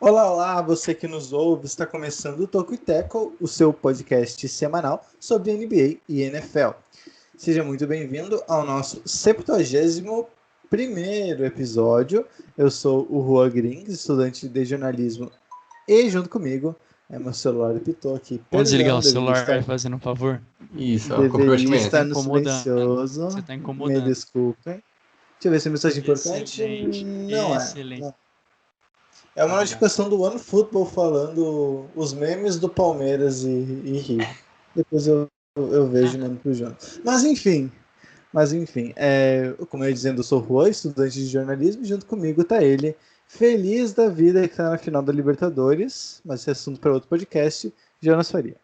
Olá, olá, você que nos ouve, está começando o Toco e Teco, o seu podcast semanal sobre NBA e NFL. Seja muito bem-vindo ao nosso 71º episódio. Eu sou o Juan Grings, estudante de jornalismo, e junto comigo, meu celular apitou aqui, Vamos desligar perdão, o celular, fazendo um favor. Isso, ó, deveria comprometimento, estar hein? no Incomodando. silencioso, Você tá me incomodando. desculpem. Deixa eu ver se é mensagem importante. Excelente. Não é. Excelente. É uma notificação do OneFootball falando os memes do Palmeiras e Rio. Depois eu vejo e mando pro João. Mas enfim, como eu ia dizendo, eu sou o Juan, estudante de jornalismo, e junto comigo tá ele, feliz da vida que tá na final da Libertadores, mas esse é assunto para outro podcast, Jonas Faria.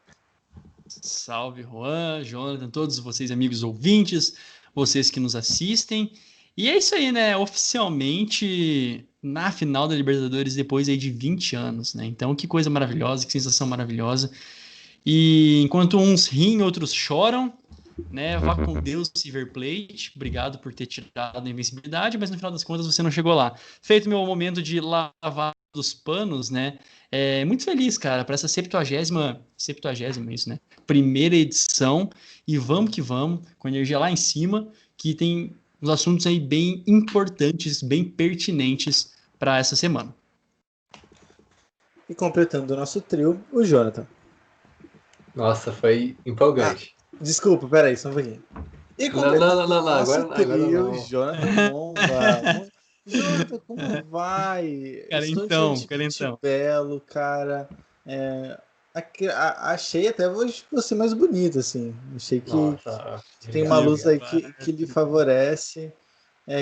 Salve, Juan, Jonathan, todos vocês, amigos ouvintes, vocês que nos assistem. E é isso aí, né? Oficialmente na final da Libertadores depois aí de 20 anos, né? Então, que coisa maravilhosa, que sensação maravilhosa. E enquanto uns riem, outros choram, né? Vá com Deus, River Plate. Obrigado por ter tirado a invencibilidade, mas no final das contas você não chegou lá. Feito meu momento de lavar dos panos, né? Muito feliz, cara, para essa 70ª isso, né? Primeira edição. E vamos que vamos, com a energia lá em cima, que tem uns assuntos aí bem importantes, bem pertinentes para essa semana. E completando o nosso trio, o Jonathan. Nossa, foi empolgante. Desculpa, peraí, só um pouquinho. E completando Não, o nosso agora trio, não. Jonathan Monga. Jonathan, como vai? Estudante Cara, de então. Belo, cara. Achei até hoje você mais bonito, assim. Achei que Nossa, tem uma luz aí Obrigado. que lhe favorece.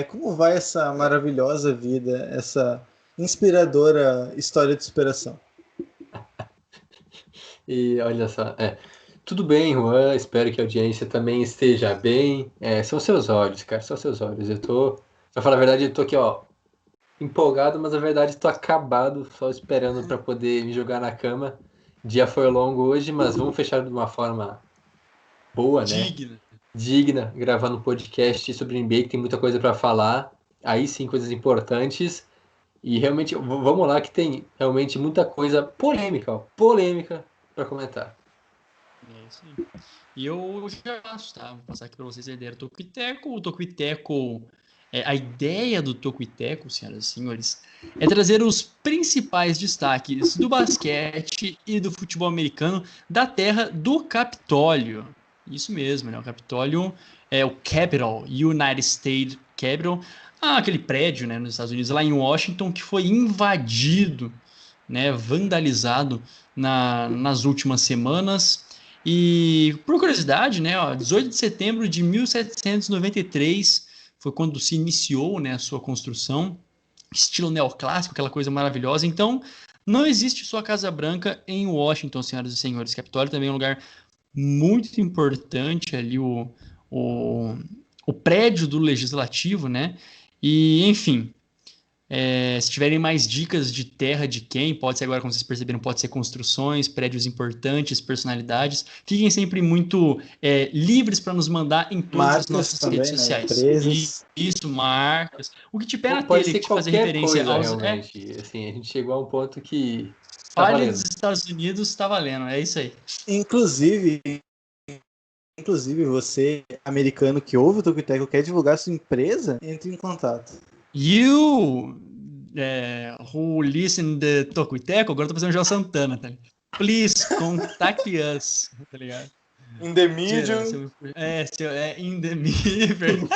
Como vai essa maravilhosa vida, essa inspiradora história de superação? E olha só, tudo bem, Juan, espero que a audiência também esteja bem. São seus olhos, cara, são seus olhos. Pra falar a verdade, eu tô aqui, ó, empolgado, mas na verdade tô acabado, só esperando pra poder me jogar na cama. O dia foi longo hoje, mas vamos fechar de uma forma boa, né? Digna, gravando um podcast sobre NBA, que tem muita coisa para falar. Aí sim, coisas importantes. E realmente, vamos lá, que tem realmente muita coisa polêmica para comentar. É isso aí. E eu já tá? Vou passar aqui para vocês a ideia do Toco e Teco. O Toco e Teco, a ideia do Toco e Teco, senhoras e senhores, é trazer os principais destaques do basquete e do futebol americano da terra do Capitólio. Isso mesmo, né? O Capitólio é o Capitol, United States Capitol, aquele prédio, né, nos Estados Unidos, lá em Washington, que foi invadido, né, vandalizado nas últimas semanas. E, por curiosidade, né, 18 de setembro de 1793 foi quando se iniciou, né, a sua construção, estilo neoclássico, aquela coisa maravilhosa. Então, não existe só a Casa Branca em Washington, senhoras e senhores. Capitólio também é um lugar muito importante ali, o prédio do Legislativo, né? E, enfim, se tiverem mais dicas de terra de quem, pode ser agora, como vocês perceberam, pode ser construções, prédios importantes, personalidades. Fiquem sempre muito livres para nos mandar em todas as Marcas nossas redes também, né? sociais. Empresas. Isso, marcas. O que tiver na Pode telha ser que te fazer qualquer referência coisa, aos. realmente. Assim, a gente chegou a um ponto que tá Fale dos valendo. Estados Unidos, está valendo. É isso aí. Inclusive, você, americano que ouve o Toco e Teco, quer divulgar sua empresa, entre em contato. You, who listen the Toco e Teco, agora eu tô fazendo o João Santana, tá ligado? Please contact us, tá ligado? In the Mentira, medium. in the medium.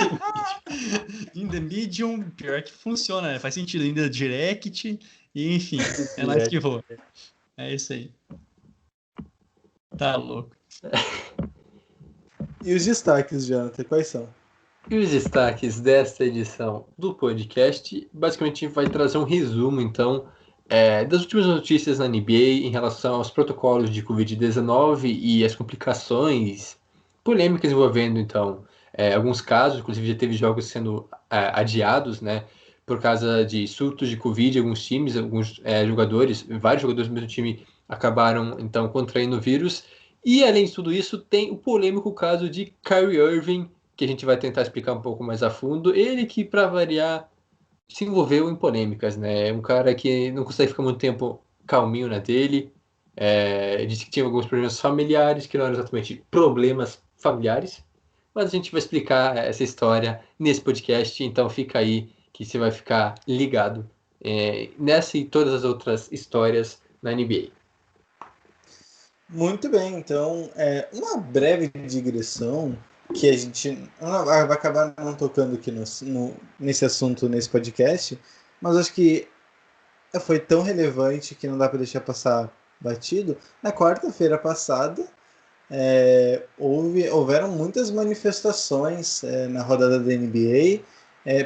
In the medium, pior que funciona, né? Faz sentido. In the direct, e enfim, é nós que voa. É isso aí. Tá louco. E os destaques, Jonathan, quais são? E os destaques desta edição do podcast, basicamente a gente vai trazer um resumo, então, das últimas notícias na NBA em relação aos protocolos de Covid-19 e as complicações polêmicas envolvendo, então, alguns casos, inclusive já teve jogos sendo adiados, né, por causa de surtos de Covid, alguns times, alguns jogadores, vários jogadores do mesmo time acabaram, então, contraindo o vírus. E, além de tudo isso, tem o polêmico caso de Kyrie Irving, que a gente vai tentar explicar um pouco mais a fundo. Ele que, para variar, se envolveu em polêmicas, né? É um cara que não consegue ficar muito tempo calminho na dele. Disse que tinha alguns problemas familiares, que não eram exatamente problemas familiares, mas a gente vai explicar essa história nesse podcast, então fica aí que você vai ficar ligado nessa e todas as outras histórias na NBA. Muito bem, então, uma breve digressão que a gente vai acabar não tocando aqui nesse assunto, nesse podcast, mas acho que foi tão relevante que não dá para deixar passar batido. Na quarta-feira passada, houveram muitas manifestações na rodada da NBA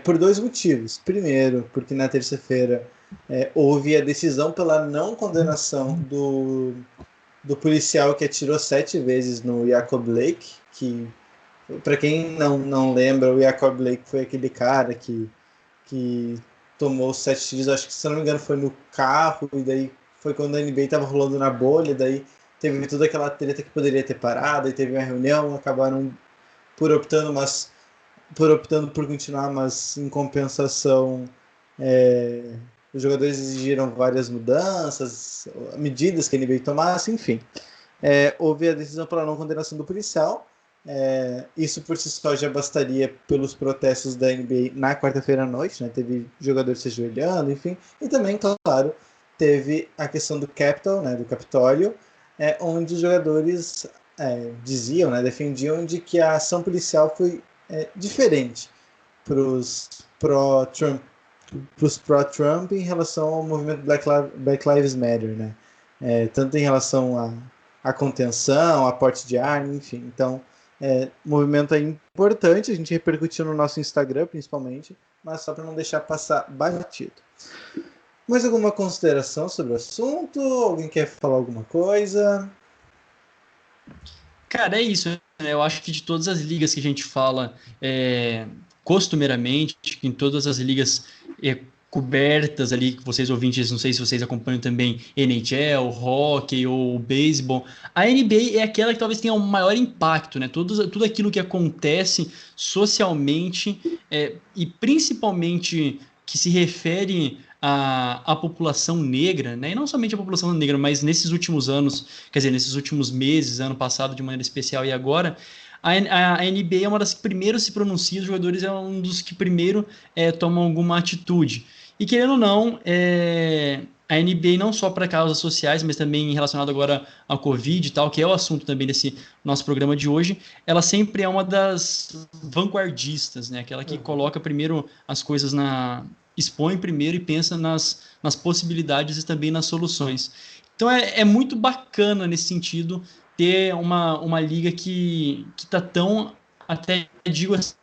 por dois motivos. Primeiro, porque na terça-feira houve a decisão pela não condenação do policial que atirou 7 vezes no Jacob Blake, que, para quem não lembra, o Jacob Blake foi aquele cara que tomou 7 tiros, acho que, se não me engano, foi no carro, e daí foi quando a NBA estava rolando na bolha, daí teve toda aquela treta que poderia ter parado, e teve uma reunião, acabaram optando por continuar, mas em compensação os jogadores exigiram várias mudanças, medidas que a NBA tomasse, enfim. Houve a decisão pela não condenação do policial. Isso por si só já bastaria pelos protestos da NBA na quarta-feira à noite, né? Teve jogadores se ajoelhando, enfim. E também, claro, teve a questão do Capitol, né? Do Capitólio, onde os jogadores diziam, né? Defendiam de que a ação policial foi diferente para os pró-Trump em relação ao movimento Black Lives Matter, né? Tanto em relação à contenção, a porte de arma, enfim. Então, movimento é importante, a gente repercutiu no nosso Instagram, principalmente, mas só para não deixar passar batido. Mais alguma consideração sobre o assunto? Alguém quer falar alguma coisa? Cara, é isso, né? Eu acho que de todas as ligas que a gente fala costumeiramente, que em todas as ligas cobertas ali, que vocês ouvintes, não sei se vocês acompanham também NHL, hockey ou beisebol, a NBA é aquela que talvez tenha um maior impacto, né? Tudo aquilo que acontece socialmente e principalmente que se refere à população negra, né? E não somente a população negra, mas nesses últimos anos, quer dizer, nesses últimos meses, ano passado de maneira especial e agora, a NBA é uma das que primeiro se pronuncia, os jogadores é um dos que primeiro tomam alguma atitude. E querendo ou não, a NBA não só para causas sociais, mas também relacionado agora ao Covid e tal, que é o assunto também desse nosso programa de hoje, ela sempre é uma das vanguardistas, né? Aquela que coloca primeiro as coisas expõe primeiro e pensa nas possibilidades e também nas soluções. Então é muito bacana nesse sentido ter uma liga que está tão, até digo assim,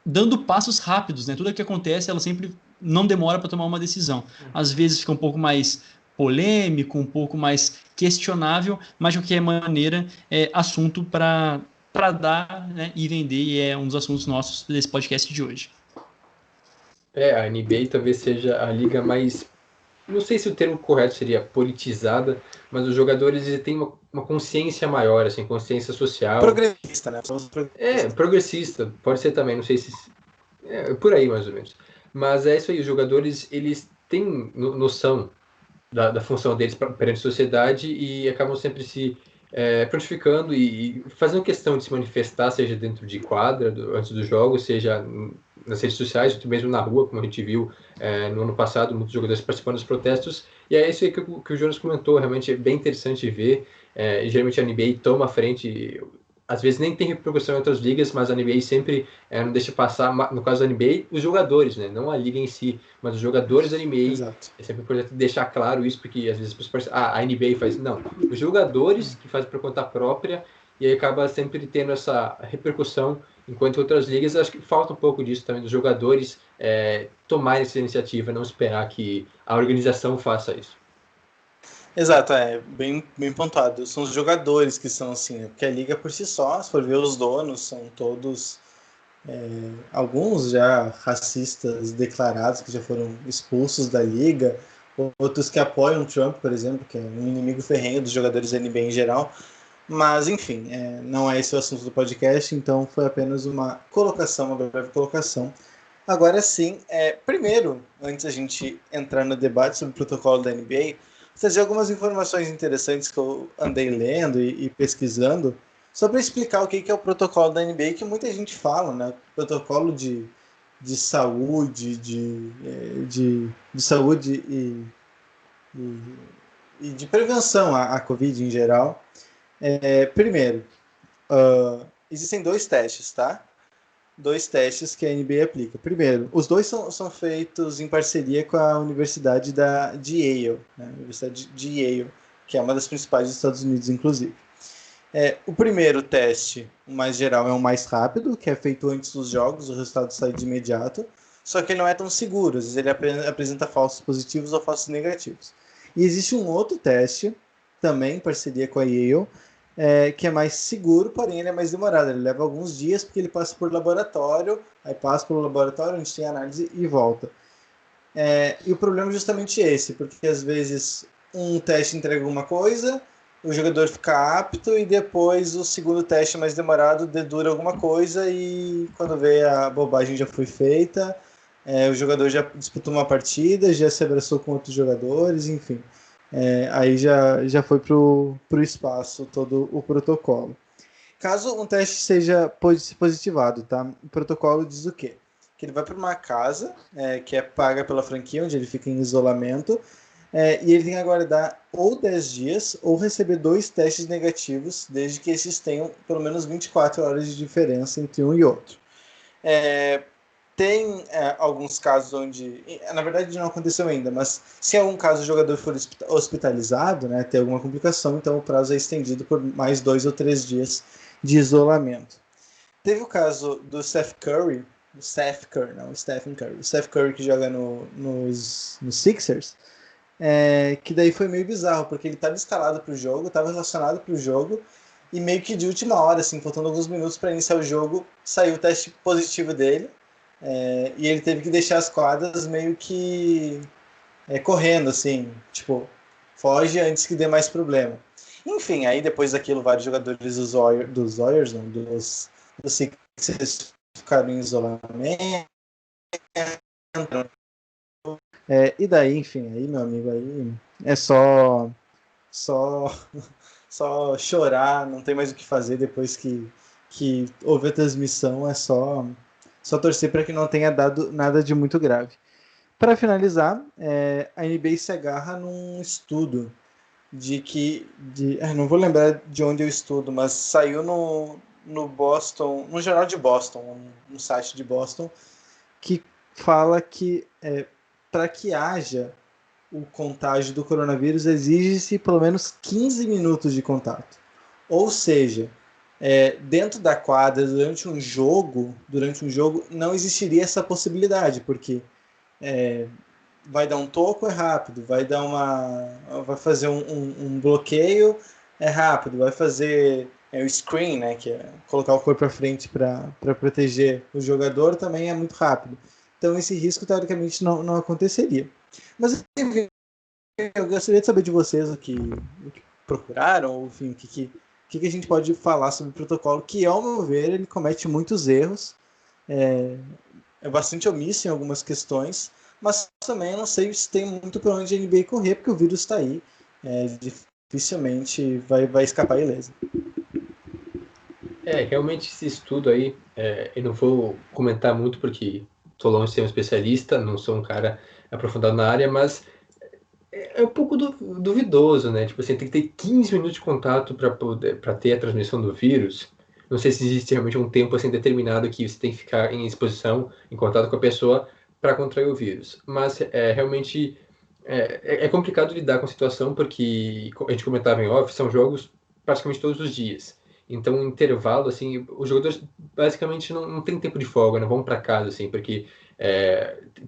dando passos rápidos, né? Tudo o que acontece, ela sempre não demora para tomar uma decisão. Às vezes fica um pouco mais polêmico, um pouco mais questionável, mas de qualquer maneira é assunto para dar, né, e vender, e é um dos assuntos nossos desse podcast de hoje. A NBA talvez seja a liga mais, não sei se o termo correto seria politizada, mas os jogadores têm uma consciência maior, assim, consciência social. Progressista, né? Progressista, pode ser também, não sei se... por aí, mais ou menos. Mas é isso aí, os jogadores, eles têm noção da função deles perante a sociedade e acabam sempre se prontificando e fazendo questão de se manifestar, seja dentro de quadra, antes do jogo, seja nas redes sociais, ou mesmo na rua, como a gente viu no ano passado, muitos jogadores participando dos protestos. E é isso aí que o Jonas comentou, realmente é bem interessante ver. Geralmente a NBA toma a frente, às vezes nem tem repercussão em outras ligas, mas a NBA sempre não deixa passar, no caso da NBA, os jogadores, né? Não a liga em si, mas os jogadores da NBA. Exato. É sempre importante deixar claro isso, porque às vezes as pessoas pensam, a NBA faz. Não, os jogadores que fazem por conta própria, e aí acaba sempre tendo essa repercussão, enquanto outras ligas, acho que falta um pouco disso também, dos jogadores tomarem essa iniciativa, não esperar que a organização faça isso. Exato, bem pontuado. São os jogadores que são assim, né? Porque a liga por si só, se for ver os donos, são todos alguns já racistas declarados que já foram expulsos da liga, outros que apoiam Trump, por exemplo, que é um inimigo ferrenho dos jogadores da NBA em geral. Mas, enfim, não é esse o assunto do podcast, então foi apenas uma breve colocação. Agora sim, primeiro, antes da gente entrar no debate sobre o protocolo da NBA, trazer algumas informações interessantes que eu andei lendo e pesquisando, só para explicar o que é o protocolo da NBA, que muita gente fala, né? Protocolo de saúde, de saúde e, e de prevenção à Covid em geral. Primeiro, existem dois testes, tá? Dois testes que a NBA aplica. Primeiro, os dois são feitos em parceria com a Universidade de Yale, né? A Universidade de Yale, que é uma das principais dos Estados Unidos, inclusive. O primeiro teste, o mais geral, é o mais rápido, que é feito antes dos jogos, o resultado sai de imediato, só que ele não é tão seguro, às vezes ele apresenta falsos positivos ou falsos negativos. E existe um outro teste, também em parceria com a Yale, que é mais seguro, porém ele é mais demorado. Ele leva alguns dias porque ele passa por laboratório, aí passa pelo laboratório onde tem análise e volta. E o problema é justamente esse, porque às vezes um teste entrega alguma coisa, o jogador fica apto e depois o segundo teste mais demorado dedura alguma coisa e quando vê a bobagem já foi feita, o jogador já disputou uma partida, já se abraçou com outros jogadores, enfim. Aí já foi pro espaço todo o protocolo. Caso um teste seja positivado, tá? O protocolo diz o quê? Que ele vai para uma casa que é paga pela franquia, onde ele fica em isolamento, e ele tem que aguardar ou 10 dias ou receber 2 testes negativos, desde que esses tenham pelo menos 24 horas de diferença entre um e outro. Tem alguns casos onde, na verdade não aconteceu ainda, mas se em algum caso o jogador for hospitalizado, né, ter alguma complicação, então o prazo é estendido por mais 2 ou 3 dias de isolamento. Teve o caso do Stephen Curry que joga nos Sixers, que daí foi meio bizarro, porque ele estava escalado para o jogo, estava relacionado para o jogo, e meio que de última hora, assim, faltando alguns minutos para iniciar o jogo, saiu o teste positivo dele, e ele teve que deixar as quadras meio que correndo, assim, tipo, foge antes que dê mais problema. Enfim, aí depois daquilo, vários jogadores dos Sixers ficaram em isolamento. E daí, enfim, aí, meu amigo, aí é só, só chorar, não tem mais o que fazer depois que houve a transmissão, é só torcer para que não tenha dado nada de muito grave. Para finalizar, a NBA se agarra num estudo não vou lembrar de onde eu estudo, mas saiu no Boston, no jornal de Boston, no site de Boston, que fala que para que haja o contágio do coronavírus exige-se pelo menos 15 minutos de contato. Ou seja, dentro da quadra, durante um jogo, não existiria essa possibilidade, porque vai dar um toco, é rápido, vai fazer um bloqueio, é rápido, vai fazer o screen, né, que é colocar o corpo para frente para proteger o jogador, também é muito rápido. Então esse risco teoricamente não aconteceria. Mas eu gostaria de saber de vocês o que procuraram, ou enfim, o que a gente pode falar sobre o protocolo, que ao meu ver ele comete muitos erros, é bastante omisso em algumas questões, mas também eu não sei se tem muito para onde a NBA correr, porque o vírus está aí, dificilmente vai escapar ilesa. Realmente esse estudo aí, eu não vou comentar muito porque estou longe de ser um especialista, não sou um cara aprofundado na área, mas é um pouco duvidoso, né? Tipo assim, tem que ter 15 minutos de contato para ter a transmissão do vírus. Não sei se existe realmente um tempo assim determinado que você tem que ficar em exposição, em contato com a pessoa para contrair o vírus. Mas realmente é complicado lidar com a situação porque a gente comentava em off, são jogos praticamente todos os dias. Então, um intervalo, assim, os jogadores basicamente não tem tempo de folga, não vão para casa, assim, porque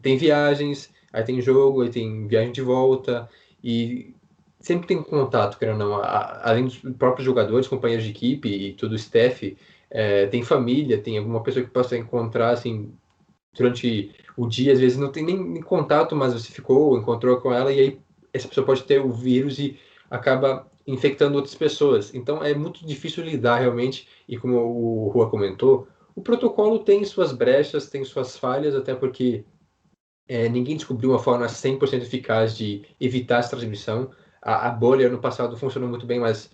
tem viagens, aí tem jogo, aí tem viagem de volta, e sempre tem contato, querendo ou não, além dos próprios jogadores, companheiros de equipe e todo o staff, tem família, tem alguma pessoa que possa encontrar, assim, durante o dia, às vezes não tem nem contato, mas você encontrou com ela, e aí essa pessoa pode ter o vírus e acaba infectando outras pessoas. Então é muito difícil lidar realmente, e como o Rua comentou, O protocolo tem suas brechas, tem suas falhas, até porque ninguém descobriu uma forma 100% eficaz de evitar essa transmissão. A bolha no passado funcionou muito bem, mas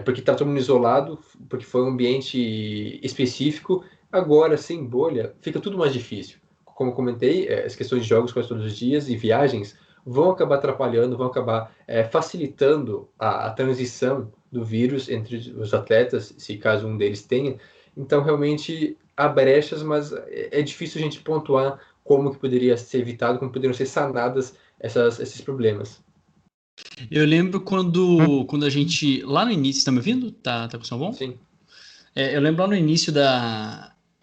porque estava todo mundo isolado, porque foi um ambiente específico. Agora, sem bolha, fica tudo mais difícil. Como eu comentei, as questões de jogos quase todos os dias e viagens vão acabar atrapalhando, vão acabar facilitando a transição do vírus entre os atletas, se caso um deles tenha. Então, realmente, há brechas, mas é difícil a gente pontuar como que poderia ser evitado, como poderiam ser sanadas esses problemas. Eu lembro quando a gente, lá no início, tá me ouvindo? Tá com som bom? Sim. Eu lembro lá no início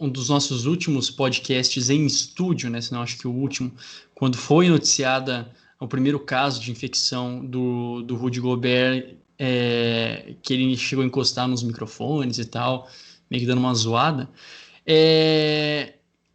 um dos nossos últimos podcasts em estúdio, né? Se não acho que o último, quando foi noticiada o primeiro caso de infecção do Rudy Gobert, que ele chegou a encostar nos microfones e tal, meio que dando uma zoada.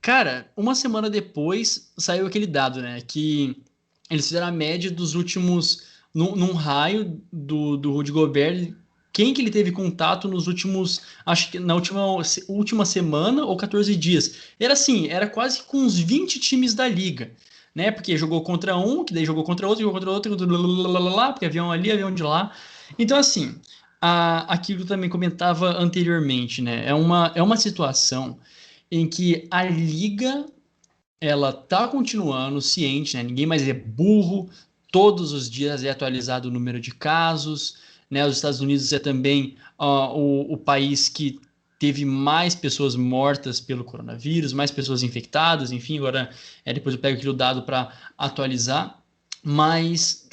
Cara, uma semana depois saiu aquele dado, né? Que eles fizeram a média dos últimos, num raio do Rudy Gobert, quem que ele teve contato nos últimos, acho que na última semana ou 14 dias. Era assim, era quase com uns 20 times da liga, né? Porque jogou contra um, que daí jogou contra outro, porque avião ali, avião de lá. Então, assim, aquilo que eu também comentava anteriormente, né? É uma situação em que a liga ela tá continuando ciente, né? Ninguém mais é burro, todos os dias é atualizado o número de casos, né? Os Estados Unidos é também o país que teve mais pessoas mortas pelo coronavírus, mais pessoas infectadas, enfim, agora depois eu pego aquele dado para atualizar, mas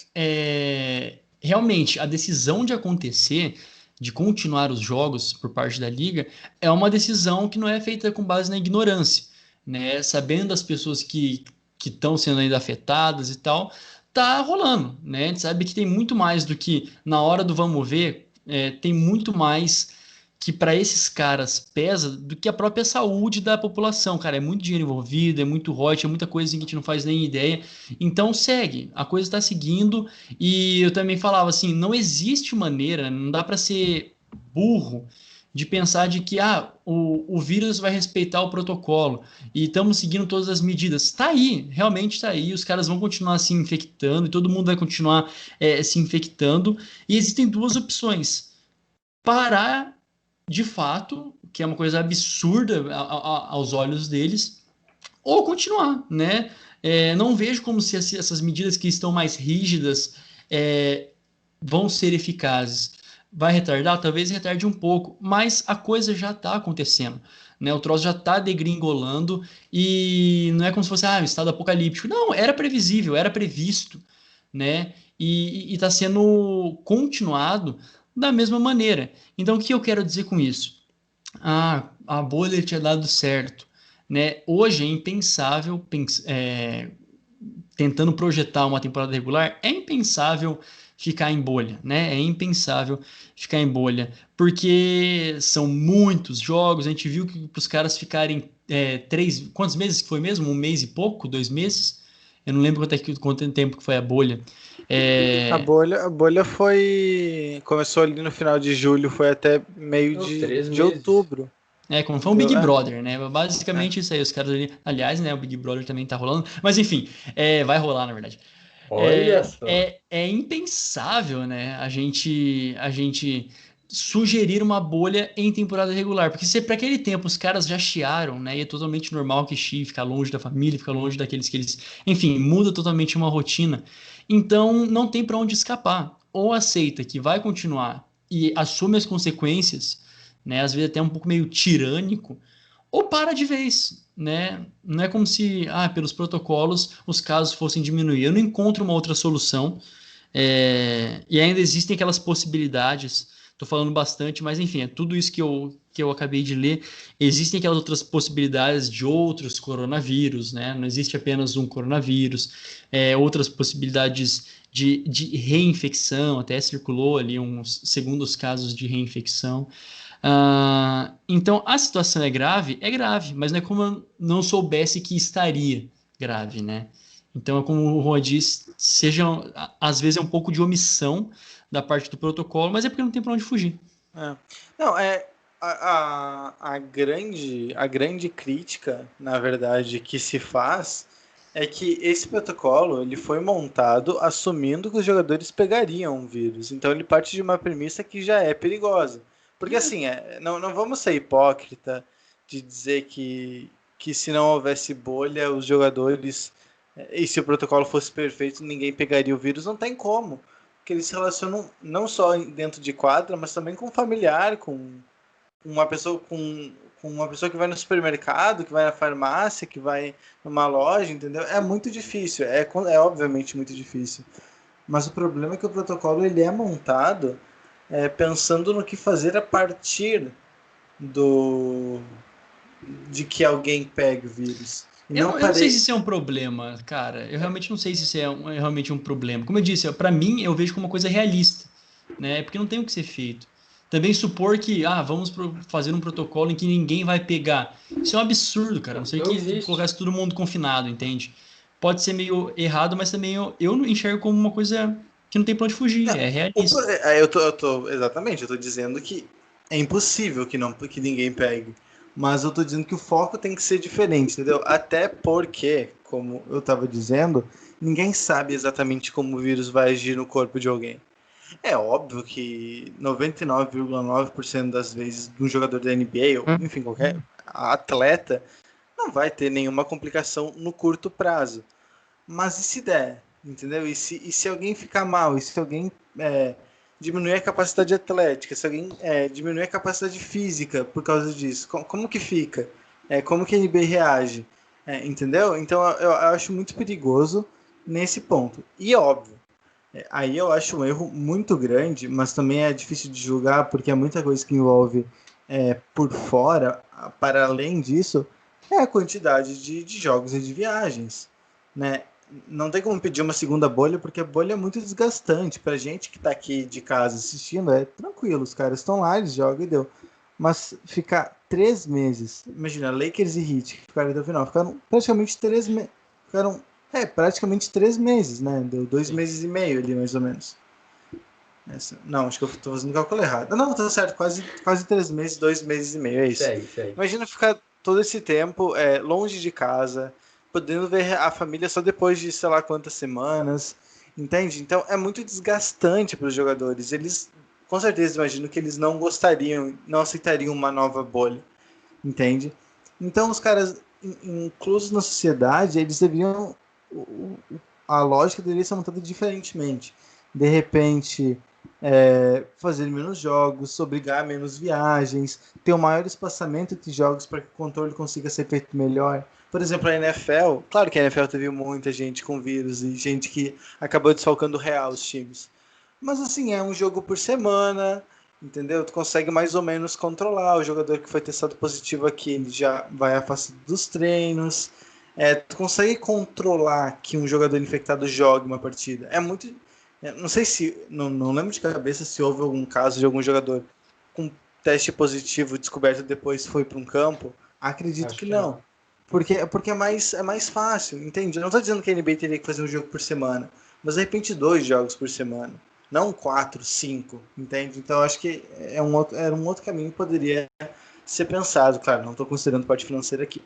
realmente a decisão de acontecer, de continuar os jogos por parte da liga, é uma decisão que não é feita com base na ignorância, né? Sabendo das pessoas que estão sendo ainda afetadas e tal, tá rolando, né? A gente sabe que tem muito mais do que na hora do vamos ver, tem muito mais que para esses caras pesa do que a própria saúde da população, cara. É muito dinheiro envolvido, é muito royalties, é muita coisa que a gente não faz nem ideia. Então segue, a coisa está seguindo. E eu também falava assim, não existe maneira, não dá para ser burro de pensar de que o vírus vai respeitar o protocolo e estamos seguindo todas as medidas. Está aí, realmente está aí. Os caras vão continuar se infectando e todo mundo vai continuar se infectando. E existem duas opções: parar de fato, que é uma coisa absurda aos olhos deles, ou continuar, né? Não vejo como se essas medidas que estão mais rígidas vão ser eficazes. Vai retardar? Talvez retarde um pouco, mas a coisa já está acontecendo, né? O troço já está degringolando e não é como se fosse um estado apocalíptico. Não, era previsível, era previsto, né? E está sendo continuado da mesma maneira. Então, o que eu quero dizer com isso? A bolha tinha dado certo, né? Hoje é impensável, tentando projetar uma temporada regular, é impensável ficar em bolha, né? É impensável ficar em bolha, porque são muitos jogos. A gente viu que para os caras ficarem quantos meses que foi mesmo? 1 mês e pouco? 2 meses? Eu não lembro quanto tempo que foi a bolha. A bolha começou ali no final de julho, foi até meio de outubro. Como foi um Big Brother, né? Basicamente isso aí, os caras ali. Aliás, né? O Big Brother também tá rolando. Mas enfim, vai rolar, na verdade. Olha só. É impensável, né? A gente sugerir uma bolha em temporada regular. Porque se para aquele tempo os caras já chiaram, né? E é totalmente normal que chie, ficar longe da família, ficar longe daqueles que eles. Enfim, muda totalmente uma rotina. Então não tem para onde escapar. Ou aceita que vai continuar e assume as consequências, né? Às vezes até um pouco meio tirânico, ou para de vez, né? Não é como se, pelos protocolos, os casos fossem diminuir. Eu não encontro uma outra solução. E ainda existem aquelas possibilidades. Estou falando bastante, mas enfim, é tudo isso que eu acabei de ler. Existem aquelas outras possibilidades de outros coronavírus, né? Não existe apenas um coronavírus. Outras possibilidades de reinfecção, até circulou ali uns segundos casos de reinfecção. Então, a situação é grave, mas não é como eu não soubesse que estaria grave, né? Então, é como o Juan diz, às vezes é um pouco de omissão da parte do protocolo, mas é porque não tem para onde fugir. Não, a grande crítica, na verdade, que se faz é que esse protocolo ele foi montado assumindo que os jogadores pegariam um vírus. Então ele parte de uma premissa que já é perigosa. Porque assim, não vamos ser hipócrita de dizer que se não houvesse bolha, os jogadores, e se o protocolo fosse perfeito, ninguém pegaria o vírus. Não tem como. Porque eles se relacionam não só dentro de quadra, mas também com familiar, com uma pessoa que vai no supermercado, que vai na farmácia, que vai numa loja, entendeu? É muito difícil, é obviamente muito difícil. Mas o problema é que o protocolo ele é montado pensando no que fazer a partir do de que alguém pegue o vírus. E Eu não não, eu não sei parei. se isso é um problema, cara. Eu realmente não sei se isso é realmente um problema. Como eu disse, para mim, eu vejo como uma coisa realista, né? Porque não tem o que ser feito. Também supor que, vamos fazer um protocolo em que ninguém vai pegar. Isso é um absurdo, cara. A não ser Não que existe. colocasse todo mundo confinado, entende? Pode ser meio errado, mas também eu não enxergo como uma coisa que não tem pra onde fugir. Não, É realista. exatamente, eu tô dizendo que é impossível que ninguém pegue. Mas eu tô dizendo que o foco tem que ser diferente, entendeu? Até porque, como eu tava dizendo, ninguém sabe exatamente como o vírus vai agir no corpo de alguém. É óbvio que 99,9% das vezes um jogador da NBA, ou enfim, qualquer atleta, não vai ter nenhuma complicação no curto prazo. Mas e se der? Entendeu? E se alguém ficar mal? E se alguém diminuir a capacidade atlética? Se alguém diminuir a capacidade física por causa disso? Como que fica? Como que a NBA reage? Entendeu? Então eu acho muito perigoso nesse ponto. E óbvio, aí eu acho um erro muito grande, mas também é difícil de julgar porque é muita coisa que envolve por fora, para além disso, é a quantidade de jogos e de viagens, né? Não tem como pedir uma segunda bolha porque a bolha é muito desgastante. Pra gente que tá aqui de casa assistindo, é tranquilo, os caras estão lá, eles jogam e deu. Mas ficar 3 meses, imagina, Lakers e Heat, que ficaram até o final, ficaram praticamente 3 meses. Ficaram praticamente 3 meses, né? Deu dois Sim. meses e meio ali, mais ou menos. Não, acho que eu tô fazendo o cálculo errado. Não, tá certo, quase 3 meses, 2 meses e meio, é isso. Segue, segue. Imagina ficar todo esse tempo longe de casa, podendo ver a família só depois de sei lá quantas semanas, entende? Então é muito desgastante para os jogadores. Eles, com certeza, imagino que eles não gostariam, não aceitariam uma nova bolha, entende? Então os caras inclusos na sociedade, eles deveriam a lógica deveria ser montada diferentemente. De repente, fazer menos jogos, obrigar menos viagens, ter um maior espaçamento entre jogos para que o controle consiga ser feito melhor. Por exemplo, a NFL, claro que a NFL teve muita gente com vírus e gente que acabou desfalcando real os times. Mas assim, é um jogo por semana, entendeu? Tu consegue mais ou menos controlar. O jogador que foi testado positivo aqui, ele já vai afastado dos treinos. Tu consegue controlar que um jogador infectado jogue uma partida. É muito. Não sei se. Não lembro de cabeça se houve algum caso de algum jogador com teste positivo descoberto depois foi para um campo. Acredito Acho que que não. não. Porque é mais fácil, entende? Eu não estou dizendo que a NBA teria que fazer um jogo por semana, mas de repente 2 jogos por semana. Não 4, 5, entende? Então acho que era um outro caminho que poderia ser pensado. Claro, não estou considerando parte financeira aqui.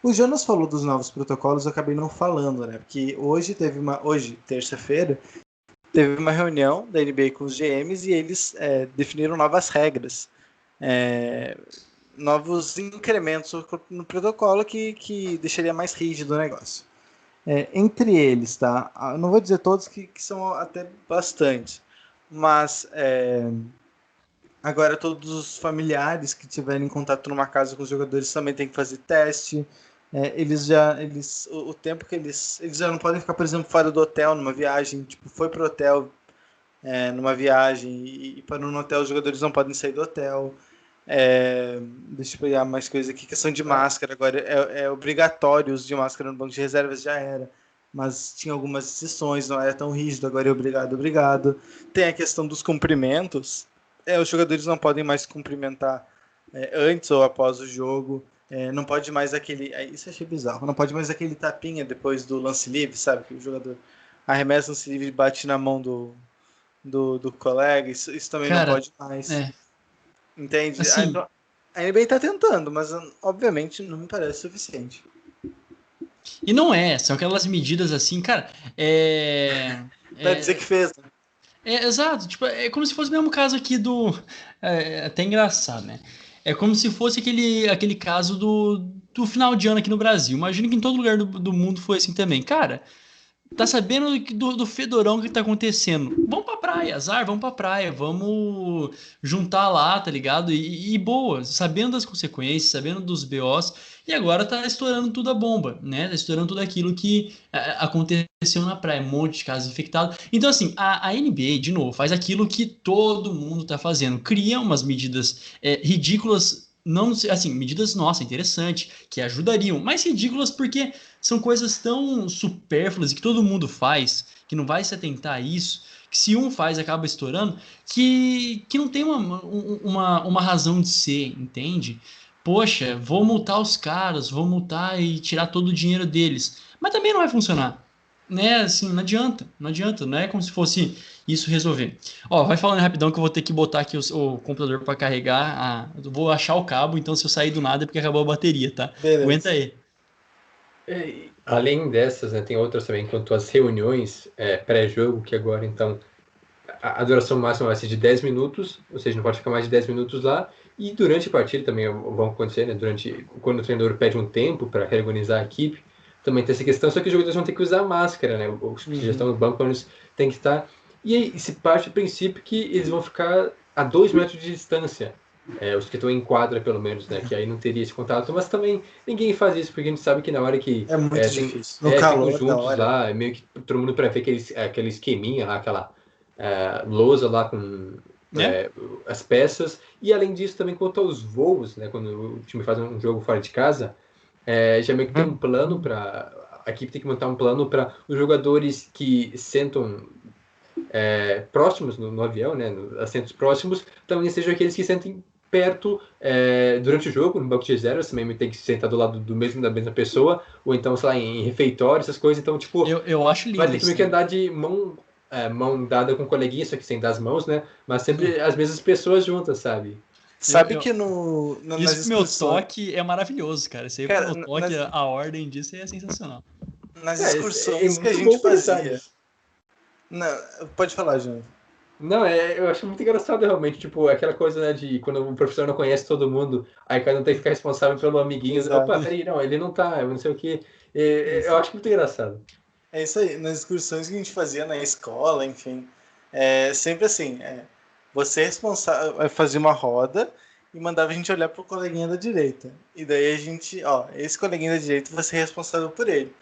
O Jonas falou dos novos protocolos, eu acabei não falando, né? Porque hoje, terça-feira, teve uma reunião da NBA com os GMs e eles definiram novas regras, novos incrementos no protocolo que deixaria mais rígido o negócio. Entre eles, tá? Eu não vou dizer todos que são até bastante, mas agora todos os familiares que tiverem contato numa casa com os jogadores também tem que fazer teste. O tempo que eles já não podem ficar, por exemplo, fora do hotel numa viagem, tipo, foi pro hotel numa viagem e para no hotel os jogadores não podem sair do hotel. Deixa eu pegar mais coisa aqui, questão de É, máscara agora é obrigatório o uso de máscara no banco de reservas, já era, mas tinha algumas exceções, não era tão rígido, agora é obrigado. Tem a questão dos cumprimentos, os jogadores não podem mais cumprimentar antes ou após o jogo, não pode mais isso eu achei bizarro, não pode mais aquele tapinha depois do lance livre, sabe, que o jogador arremessa o lance livre e bate na mão do colega, isso também não Cara, pode mais, é. entende? Assim, A NBA tá tentando, mas obviamente não me parece suficiente. E não são aquelas medidas assim, cara, Pra dizer que fez, né? exato, tipo, é como se fosse o mesmo caso aqui do. É até engraçado, né? É como se fosse aquele caso do final de ano aqui no Brasil. Imagino que em todo lugar do mundo foi assim também. Cara, tá sabendo do fedorão que tá acontecendo? Vamos pra praia, azar, vamos pra praia, vamos juntar lá, tá ligado? E boa, sabendo das consequências, sabendo dos BOs, e agora tá estourando tudo a bomba, né? Tá estourando tudo aquilo que aconteceu na praia, um monte de casos infectados. Então, assim, a NBA, de novo, faz aquilo que todo mundo tá fazendo, cria umas medidas ridículas. Não, assim, medidas, nossa, interessante, que ajudariam, mas ridículas porque são coisas tão supérfluas e que todo mundo faz, que não vai se atentar a isso, que se um faz acaba estourando, que não tem uma razão de ser, entende? Poxa, vou multar os caras, vou multar e tirar todo o dinheiro deles. Mas também não vai funcionar. Né, assim, não adianta, não é como se fosse isso resolver. Ó, vai falando rapidão que eu vou ter que botar aqui o computador para carregar. Eu vou achar o cabo, então se eu sair do nada é porque acabou a bateria, tá? Aguenta Beleza. aí. Além dessas, né, tem outras também, quanto às reuniões pré-jogo, que agora, então, a duração máxima vai ser de 10 minutos, ou seja, não pode ficar mais de 10 minutos lá, e durante a partida também vão acontecer, né, quando o treinador pede um tempo para reorganizar a equipe, também tem essa questão, só que os jogadores vão ter que usar máscara, né, os que já estão no banco, eles têm que estar, e aí se parte do princípio que eles vão ficar a 2 metros de distância, os que estão em quadra, pelo menos, né, que aí não teria esse contato, mas também ninguém faz isso, porque a gente sabe que na hora que É muito difícil. No ficam calor da juntos hora. lá, meio que todo mundo prevê aquele esqueminha lá, aquela lousa lá com Né? as peças, e além disso também quanto aos voos, né, quando o time faz um jogo fora de casa, já meio que tem um plano para a equipe tem que montar um plano para os jogadores que sentam próximos no avião, né, nos assentos próximos, também sejam aqueles que sentem perto durante o jogo, no banco de reservas, também tem que sentar do lado da mesma pessoa, ou então, sei lá, em refeitório, essas coisas, então, tipo, Eu acho vai lindo ter que isso meio que também. andar de mão dada com o coleguinha, só que sem dar as mãos, né, mas sempre as mesmas pessoas juntas, sabe? Eu, Sabe eu, que nas isso pro meu excursões. toque é maravilhoso, cara. Isso aí pro Cara, meu toque, a ordem disso é sensacional. nas É excursões que a muito gente bom pensar fazia. nisso. Pode falar, Júnior. Não, eu acho muito engraçado realmente, tipo, aquela coisa, né, de quando o professor não conhece todo mundo, aí cada um tem que ficar responsável pelo amiguinho. Exato. Opa, peraí, não, ele não tá, eu não sei o quê. Eu Isso. acho muito engraçado. É isso aí. Nas excursões que a gente fazia na escola, enfim. Sempre assim. Você responsável fazia uma roda e mandava a gente olhar pro coleguinha da direita. E daí a gente, ó, esse coleguinha da direita, você é responsável por ele.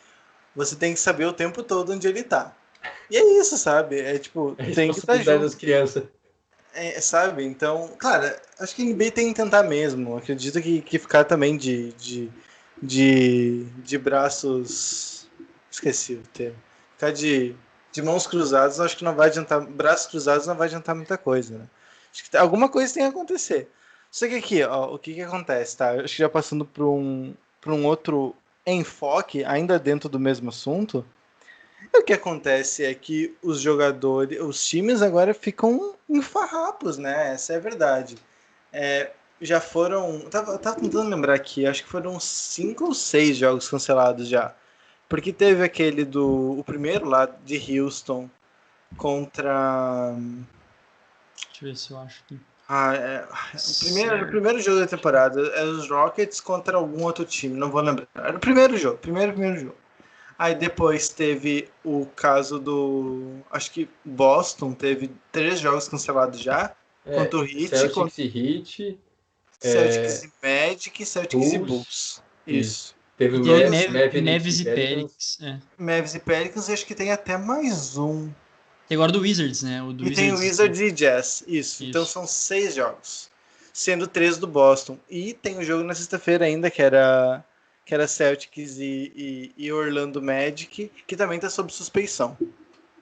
Você tem que saber o tempo todo onde ele tá. E é isso, sabe? É tipo, A tem que estar responsabilidade das junto. crianças. Sabe? Então, cara, acho que a NBA tem que tentar mesmo. Acredito que ficar também de braços. Esqueci o termo. Ficar de mãos cruzadas, acho que não vai adiantar. Braços cruzados não vai adiantar muita coisa, né? Acho que alguma coisa tem que acontecer. Só que aqui, ó, o que acontece, tá? Acho que já passando para um outro enfoque, ainda dentro do mesmo assunto. O que acontece é que os jogadores, os times agora ficam em farrapos, né? Essa é a verdade. Já foram. Tava tentando lembrar aqui, acho que foram 5 ou 6 jogos cancelados já. Porque teve aquele o primeiro lá de Houston contra. Deixa eu ver se eu acho aqui. O primeiro jogo da temporada era os Rockets contra algum outro time, não vou lembrar. Era o primeiro jogo, primeiro jogo. Aí depois teve o caso do. Acho que Boston teve 3 jogos cancelados já. Contra o Heat, contra Celtics e Heat, Celtics e Magic, Celtics e Bulls, Bulls. isso. Isso. Teve E o teve Mavericks e Mavis e Pelicans. Pelicans. É. Mavs e Pelicans, e acho que tem até mais um. Tem agora do Wizards, né? O do E tem o Wizards. Wizards e Jazz. Isso. Então Isso. são 6 jogos. Sendo 3 do Boston. E tem o jogo na sexta-feira ainda, que era Celtics e Orlando Magic, que também está sob suspeição.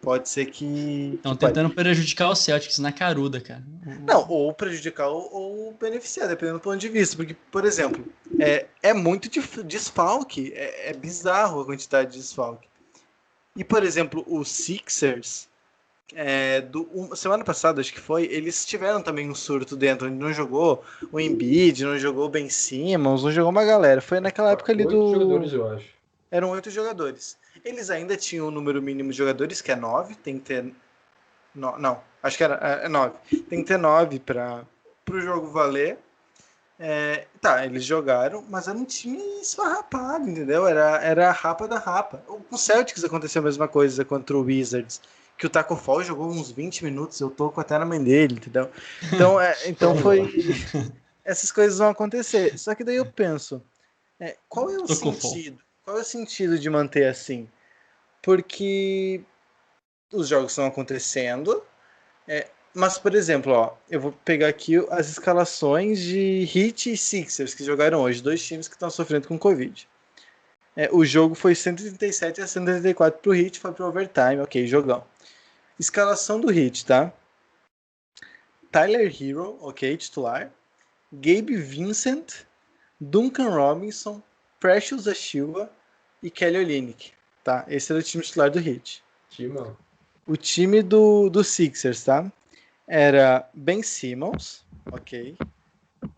Pode ser que Estão pode. tentando prejudicar o Celtics na caruda, cara. Não, ou prejudicar ou beneficiar, dependendo do ponto de vista. Porque, por exemplo, é muito desfalque. É bizarro a quantidade de desfalque. E, por exemplo, os Sixers semana passada, acho que foi, eles tiveram também um surto dentro, onde não jogou o Embiid, não jogou o Ben Simmons, não jogou uma galera. Foi naquela época ali 8 jogadores, eu acho. Eram 8 jogadores. Eles ainda tinham o número mínimo de jogadores, que é 9, tem que ter... Não, acho que era 9. Tem que ter 9 para o jogo valer. Eles jogaram, mas era um time esfarrapado, entendeu? Era a rapa da rapa. Com o Celtics aconteceu a mesma coisa contra o Wizards, que o Taco Fall jogou uns 20 minutos, eu tô até na mãe dele, entendeu? Então foi... Essas coisas vão acontecer. Só que daí eu penso, qual é o sentido? Qual é o sentido de manter assim? Porque os jogos estão acontecendo, mas, por exemplo, eu vou pegar aqui as escalações de Heat e Sixers que jogaram hoje, 2 times que estão sofrendo com Covid. O jogo foi 137 a 134 pro Heat, foi pro overtime, ok, jogão. Escalação do Heat, tá? Tyler Hero, ok, titular. Gabe Vincent, Duncan Robinson, Precious Achiuwa e Kelly Olynyk, tá? Esse era o time titular do Heat. Timão. O time do Sixers, tá? Era Ben Simmons, ok.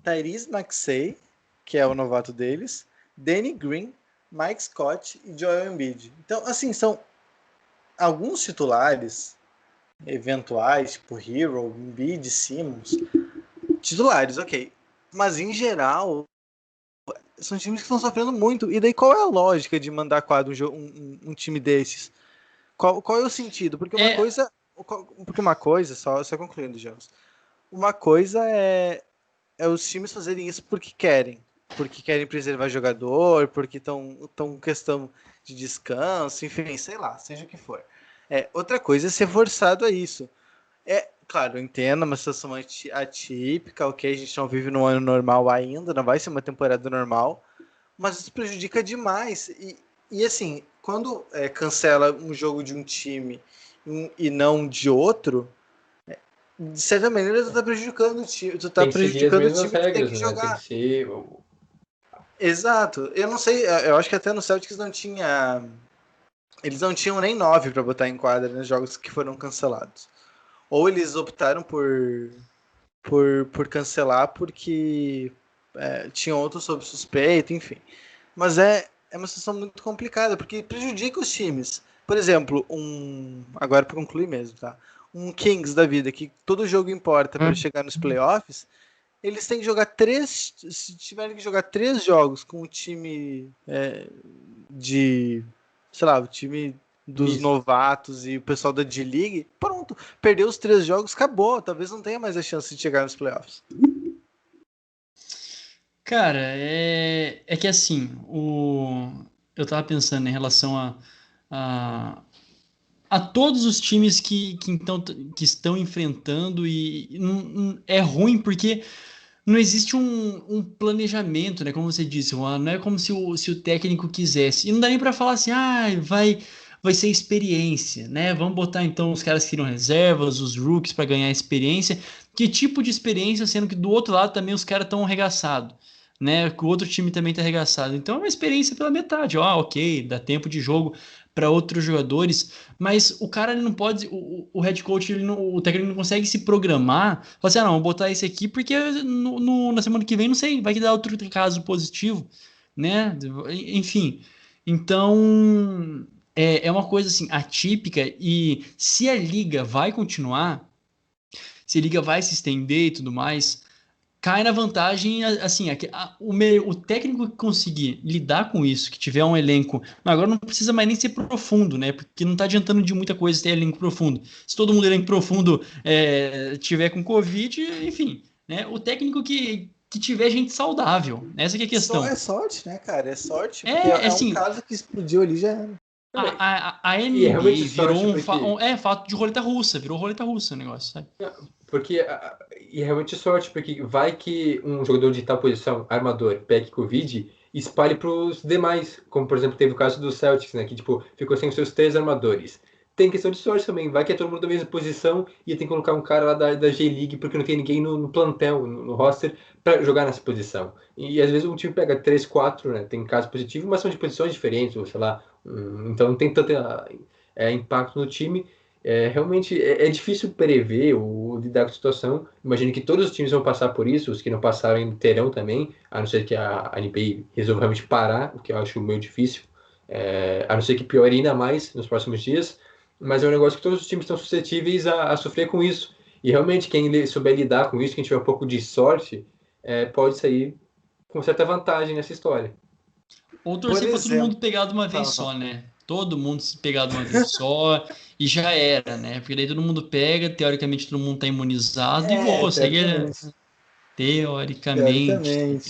Tyrese Maxey, que é o novato deles. Danny Green, Mike Scott e Joel Embiid. Então, assim, são alguns titulares eventuais, tipo Hero, Embiid, Simmons. Titulares, ok. Mas, em geral, são times que estão sofrendo muito. E daí, qual é a lógica de mandar quadro um time desses? Qual é o sentido? Porque uma coisa, só concluindo, Jones, uma coisa é os times fazerem isso porque querem preservar jogador, porque estão com questão de descanso, enfim, sei lá, seja o que for. Outra coisa é ser forçado a isso. Claro, eu entendo, uma situação atípica, ok, a gente não vive num ano normal ainda, não vai ser uma temporada normal, mas isso prejudica demais. E assim, quando cancela um jogo de um time e não de outro, de certa maneira tu tá prejudicando o time, tu tá Tem que seguir as prejudicando o mesmas time que tem regras, que né? Tem que jogar. ser. Exato. Eu não sei, eu acho que até no Celtics não tinha. Eles não tinham nem 9 para botar em quadra nos jogos que foram cancelados. Ou eles optaram por cancelar porque tinham outros sob suspeita, enfim. Mas é uma situação muito complicada, porque prejudica os times. Por exemplo, agora para concluir mesmo, tá? Um Kings da vida, que todo jogo importa para chegar nos playoffs, eles têm que jogar se tiverem que jogar 3 jogos com o time sei lá, o time dos Misto. novatos e o pessoal da D-League, pronto, perdeu os 3 jogos, acabou, talvez não tenha mais a chance de chegar nos playoffs. Cara, é que assim, eu tava pensando em relação a todos os times que estão enfrentando e é ruim porque não existe um planejamento, né? Como você disse, Juan, não é como se o técnico quisesse. E não dá nem para falar assim, vai ser experiência, né? Vamos botar então os caras que tiram reservas, os rookies para ganhar experiência. Que tipo de experiência, sendo que do outro lado também os caras estão arregaçados, né? Que o outro time também tá arregaçado. Então é uma experiência pela metade. Ok, dá tempo de jogo para outros jogadores, mas o cara ele não pode, o head coach, o técnico não consegue se programar, falar assim, não, vou botar esse aqui porque na semana que vem, não sei, vai que dar outro caso positivo, né? Enfim, então é uma coisa assim atípica e se a liga vai continuar, se a liga vai se estender e tudo mais, cai na vantagem, assim, o técnico que conseguir lidar com isso, que tiver um elenco, agora não precisa mais nem ser profundo, né? Porque não tá adiantando de muita coisa ter elenco profundo. Se todo mundo elenco profundo tiver com Covid, enfim, né? O técnico que tiver gente saudável, essa que é a Só questão. é sorte, né, cara? É sorte, porque é um Assim, caso que explodiu ali já era. a E é realmente NBA virou sorte porque. fato de roleta russa, virou roleta russa o negócio, sabe? Porque, e é realmente sorte, porque vai que um jogador de tal posição, armador, pegue Covid e espalhe para os demais. Como, por exemplo, teve o caso do Celtics, né? Que, tipo, ficou sem os seus 3 armadores. Tem questão de sorte também. Vai que é todo mundo da mesma posição e tem que colocar um cara lá da G-League porque não tem ninguém no plantel, no roster, para jogar nessa posição. E, às vezes, um time pega 3, 4, né? Tem caso positivo, mas são de posições diferentes, ou sei lá. Então, não tem tanto impacto no time. Realmente é difícil prever ou lidar com a situação. Imagino que todos os times vão passar por isso, os que não passaram ainda terão também, a não ser que a NBA resolva realmente parar, o que eu acho meio difícil, a não ser que piore ainda mais nos próximos dias. Mas é um negócio que todos os times estão suscetíveis a sofrer com isso. E realmente, quem souber lidar com isso, quem tiver um pouco de sorte, pode sair com certa vantagem nessa história. Ou torcer para todo mundo pegar de uma vez só, né? Todo mundo se pegar de uma vez só e já era, né? Porque daí todo mundo pega, teoricamente todo mundo tá imunizado e boa, segue teoricamente.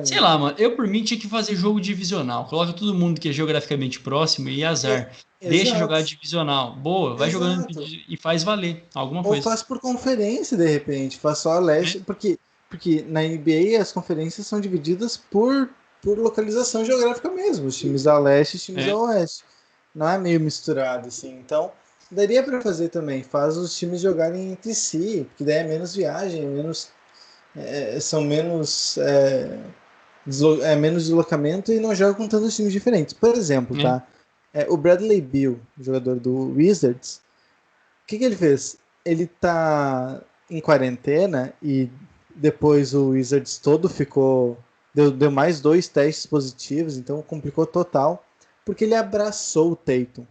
Sei lá, mano, eu por mim tinha que fazer jogo divisional. Coloca todo mundo que é geograficamente próximo e azar. Deixa jogar divisional. Boa, vai jogando e faz valer alguma coisa. Ou faz por conferência, de repente. Faz só a leste, porque na NBA as conferências são divididas por localização geográfica mesmo. Os times a leste e os times a oeste. Não é meio misturado, assim. Então, daria para fazer também. Faz os times jogarem entre si, porque daí é menos viagem, são menos menos deslocamento e não joga com tantos times diferentes. Por exemplo, tá? O Bradley Beal, jogador do Wizards, o que ele fez? Ele tá em quarentena e depois o Wizards todo ficou... Deu mais 2 testes positivos, então complicou total, porque ele abraçou o Tatum.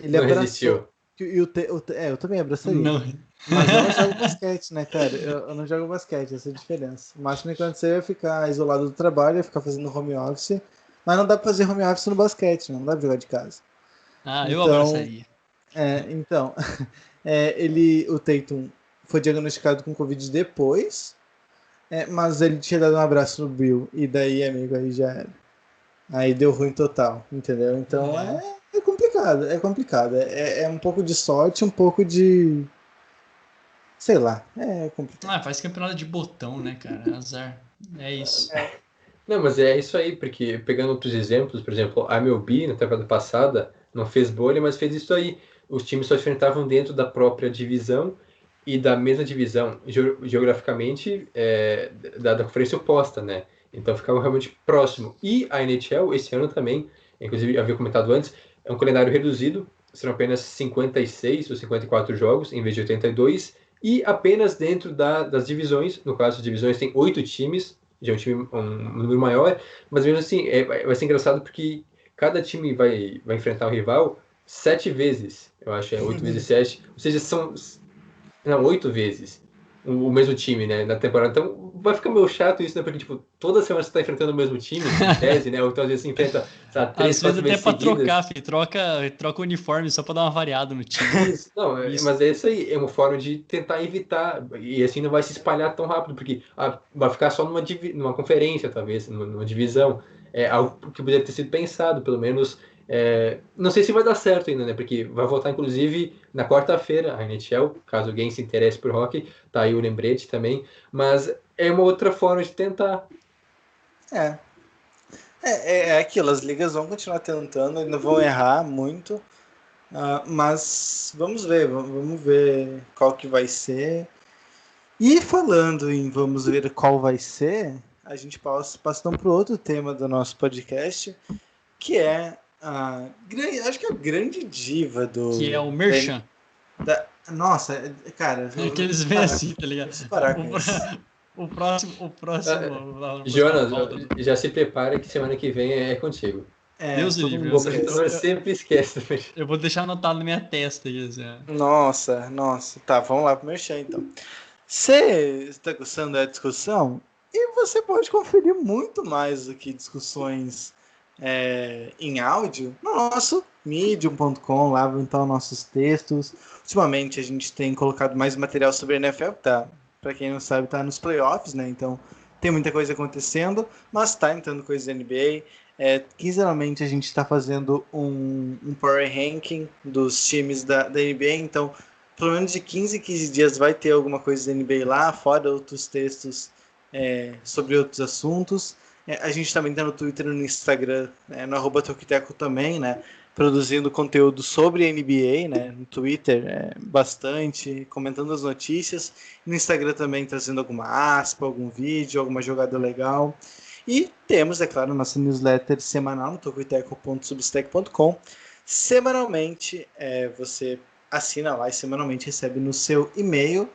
Ele não abraçou. Eu também abraçaria. Não. Mas eu não jogo basquete, né, cara? Eu não jogo basquete, essa é a diferença. O máximo que acontecer é ficar isolado do trabalho, é ficar fazendo home office. Mas não dá pra fazer home office no basquete, não dá pra jogar de casa. Eu abraçaria. Então, o Tatum foi diagnosticado com Covid depois, mas ele tinha dado um abraço no Bill, e daí, amigo, aí já era. Aí deu ruim total, entendeu? Então é complicado. É um pouco de sorte, um pouco de... Sei lá, é complicado. Faz campeonato de botão, né, cara? Azar. É isso. Não, mas é isso aí, porque pegando outros exemplos, por exemplo, a MLB na temporada passada não fez bolha, mas fez isso aí. Os times só enfrentavam dentro da própria divisão e da mesma divisão, geograficamente, da conferência oposta, né? Então ficava realmente próximo. E a NHL, esse ano também, inclusive havia comentado antes, é um calendário reduzido, serão apenas 56 ou 54 jogos, em vez de 82, e apenas dentro das divisões, no caso, as divisões têm 8 times, já é um número maior, mas mesmo assim, vai ser engraçado porque cada time vai enfrentar o rival 7 vezes, eu acho, 8 vezes 7, ou seja, são 8 vezes o mesmo time, né, na temporada. Então vai ficar meio chato isso, né, porque tipo, toda semana você tá enfrentando o mesmo time, em tese, né, ou então às vezes você enfrenta, sabe, 3, 4 vezes até pra seguidas. trocar, filho, troca o uniforme só pra dar uma variada no time. Isso, não, mas é isso aí, é uma forma de tentar evitar, e assim não vai se espalhar tão rápido, porque vai ficar só numa conferência, talvez, numa divisão. É algo que poderia ter sido pensado, pelo menos. Não sei se vai dar certo ainda, né? Porque vai voltar, inclusive, na quarta-feira a NHL, caso alguém se interesse por hockey, tá aí o lembrete também. Mas é uma outra forma de tentar. É aquilo, as ligas vão continuar tentando, não vão errar muito, mas vamos ver qual que vai ser. E falando em vamos ver qual vai ser, a gente passa então para o outro tema do nosso podcast, que é acho que é a grande diva do... Que é o Merchan. Nossa, cara... Que eles vêm assim, tá ligado? Parar com isso. O próximo. Jonas, já se prepara que semana que vem é contigo. Deus livre. Eu sempre esqueço. Eu vou deixar anotado na minha testa. Assim. Nossa. Tá, vamos lá pro Merchan então. Você está gostando da discussão? E você pode conferir muito mais do que discussões em áudio no nosso medium.com, lá vão estar os nossos textos. Ultimamente a gente tem colocado mais material sobre a NFL, tá? Para quem não sabe, tá nos playoffs, né? Então tem muita coisa acontecendo, mas tá entrando coisa da NBA. Quinzenalmente a gente está fazendo um power ranking dos times da NBA, então pelo menos de 15 em 15 dias vai ter alguma coisa da NBA lá, fora outros textos sobre outros assuntos. A gente também está no Twitter e no Instagram, no @Toquiteco também, né? Produzindo conteúdo sobre a NBA, né? No Twitter bastante, comentando as notícias. No Instagram também trazendo alguma aspa, algum vídeo, alguma jogada legal. E temos, é claro, nossa newsletter semanal no tocoiteco.substack.com. Semanalmente, você assina lá e semanalmente recebe no seu e-mail.